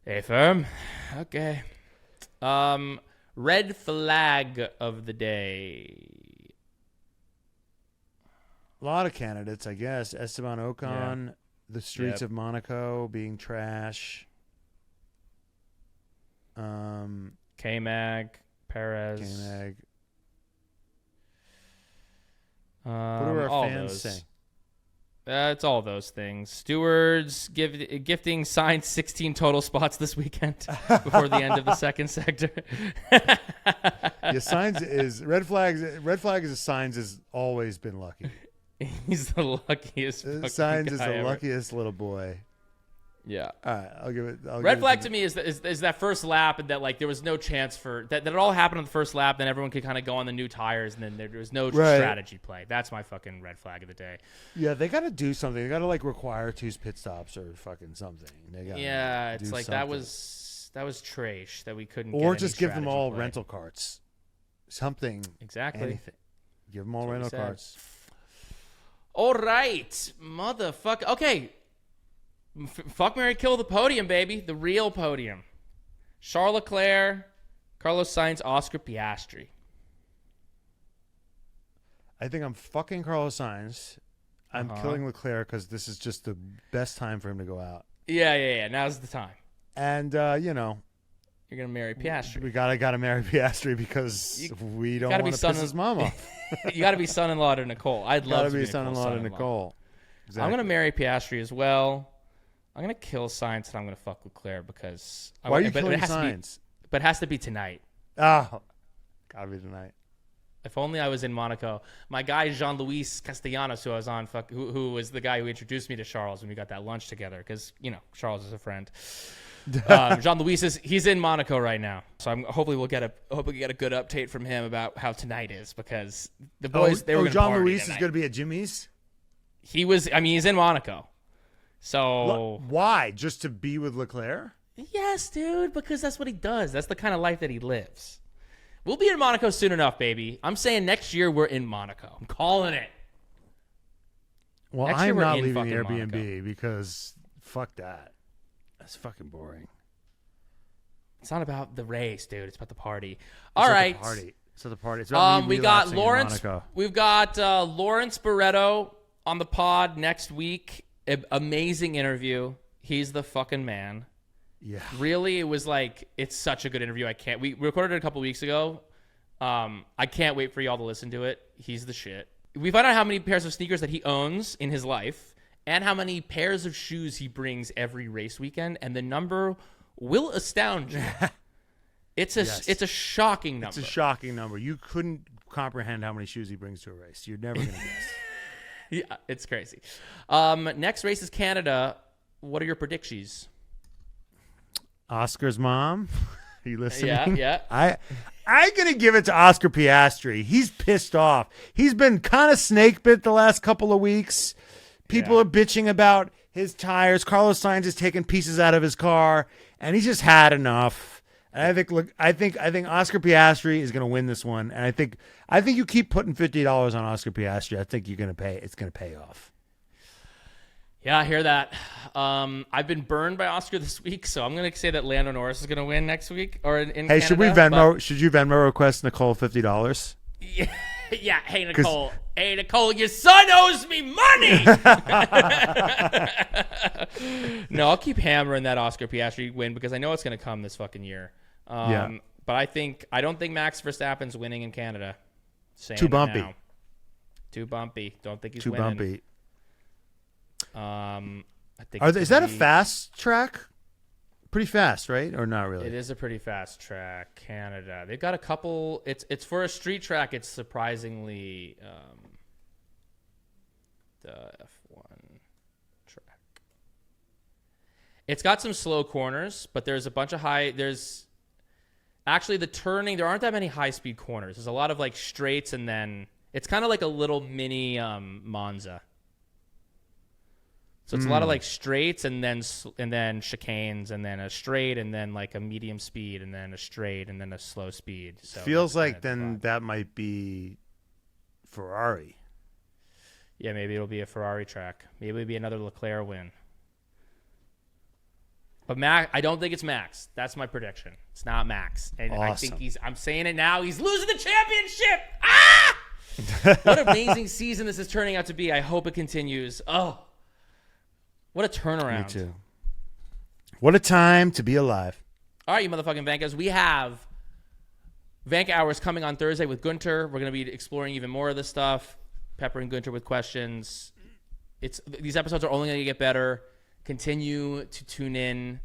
A firm. Okay. Red flag of the day. A lot of candidates, I guess. Esteban Ocon, the streets of Monaco being trash. KMag, Perez. KMag. What do our fans say? It's all those things. Stewards gifting Sainz 16 total spots this weekend before the end of the second sector. Sainz is red flag is Sainz has always been lucky. He's the luckiest. Sainz is the luckiest little boy. Yeah. All right, I'll give it. Red flag to me is that first lap, and that there was no chance for that. That it all happened on the first lap. Then everyone could kind of go on the new tires, and then there was no strategy play. That's my fucking red flag of the day. Yeah, they got to do something. They got to require 2 pit stops or fucking something. It's like something. that was trash that we couldn't. Or get just give them all play. rental carts. Something. Exactly. Anything. Give them all rental cars. All right, motherfucker. Okay. Fuck, marry, kill the podium, baby. The real podium. Charles Leclerc, Carlos Sainz, Oscar Piastri. I think I'm fucking Carlos Sainz. I'm killing Leclerc because this is just the best time for him to go out. Yeah. Now's the time. And, you know. You're going to marry Piastri. We gotta marry Piastri because we don't want to piss his mom off. You got to be son-in-law to Nicole. I'd love to be son-in-law to Nicole. Exactly. I'm going to marry Piastri as well. I'm going to kill Sainz and I'm going to fuck Leclerc because... Why are you killing Sainz? But it has to be tonight. Oh, gotta be tonight. If only I was in Monaco. My guy, Jean-Louis Castellanos, who I was on, who was the guy who introduced me to Charles when we got that lunch together because, you know, Charles is a friend. Jean-Louis he's in Monaco right now. So hopefully we'll get a good update from him about how tonight is because the boys, they were going to party Jean-Louis is tonight. going to be at Jimmy's? He's in Monaco. So why? Just to be with Leclerc? Yes, dude, because that's what he does. That's the kind of life that he lives. We'll be in Monaco soon enough, baby. I'm saying next year we're in Monaco. I'm calling it. Well, next year I'm we're not in leaving fucking Airbnb Monaco. because fuck that. That's fucking boring. It's not about the race, dude. It's about the party. It's All at right. the party. It's at the party. It's about me we got relaxing in Lawrence. Monaco. We've got Lawrence Barretto on the pod next week. Amazing interview. He's the fucking man. Yeah. Really, it was like, it's such a good interview. We recorded it a couple weeks ago. I can't wait for y'all to listen to it. He's the shit. We found out how many pairs of sneakers that he owns in his life and how many pairs of shoes he brings every race weekend. And the number will astound you. It's a shocking number. It's a shocking number. You couldn't comprehend how many shoes he brings to a race. You're never going to guess. Yeah, it's crazy. Next race is Canada. What are your predictions? Oscar's mom. Are you listening? Yeah. I'm going to give it to Oscar Piastri. He's pissed off. He's been kind of snake bit the last couple of weeks. People are bitching about his tires. Carlos Sainz is taking pieces out of his car, and he's just had enough. And I think Oscar Piastri is going to win this one. And I think you keep putting $50 on Oscar Piastri. I think you're going to pay. It's going to pay off. Yeah, I hear that. I've been burned by Oscar this week, so I'm going to say that Lando Norris is going to win next week or in Canada. Should we Venmo? Should you Venmo request Nicole $50? Yeah. Hey, Nicole. Your son owes me money. No, I'll keep hammering that Oscar Piastri win because I know it's going to come this fucking year. But I don't think Max Verstappen's winning in Canada. Too bumpy. Too bumpy. Don't think he's Too winning. bumpy. I think Is that a fast track? Pretty fast, right? Or not really? It is a pretty fast track, Canada. They've got a couple. It's for a street track. It's surprisingly the F1 track. It's got some slow corners, but there's a bunch of high. There's actually the turning. There aren't that many high speed corners. There's a lot of like straights, and then it's kind of like a little mini Monza. So it's a lot of like straights and then chicanes and then a straight and then like a medium speed and then a straight and then a slow speed. So feels like then that might be Ferrari. Yeah, maybe it'll be a Ferrari track. Maybe it'll be another Leclerc win. But I don't think it's Max. That's my prediction. It's not Max. And awesome. I think I'm saying it now. He's losing the championship. Ah! What an amazing season this is turning out to be. I hope it continues. Oh. What a turnaround. Me too. What a time to be alive. All right, you motherfucking Vankas. We have Vankah Hours coming on Thursday with Gunter. We're going to be exploring even more of this stuff, peppering Gunter with questions. These episodes are only going to get better. Continue to tune in.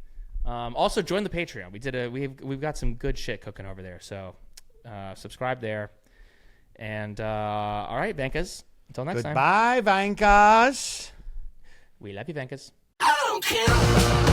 Also, join the Patreon. We've got some good shit cooking over there. So subscribe there. And all right, Vankas. Until next time. Goodbye, Vankas. We love you, Vankas. I don't care.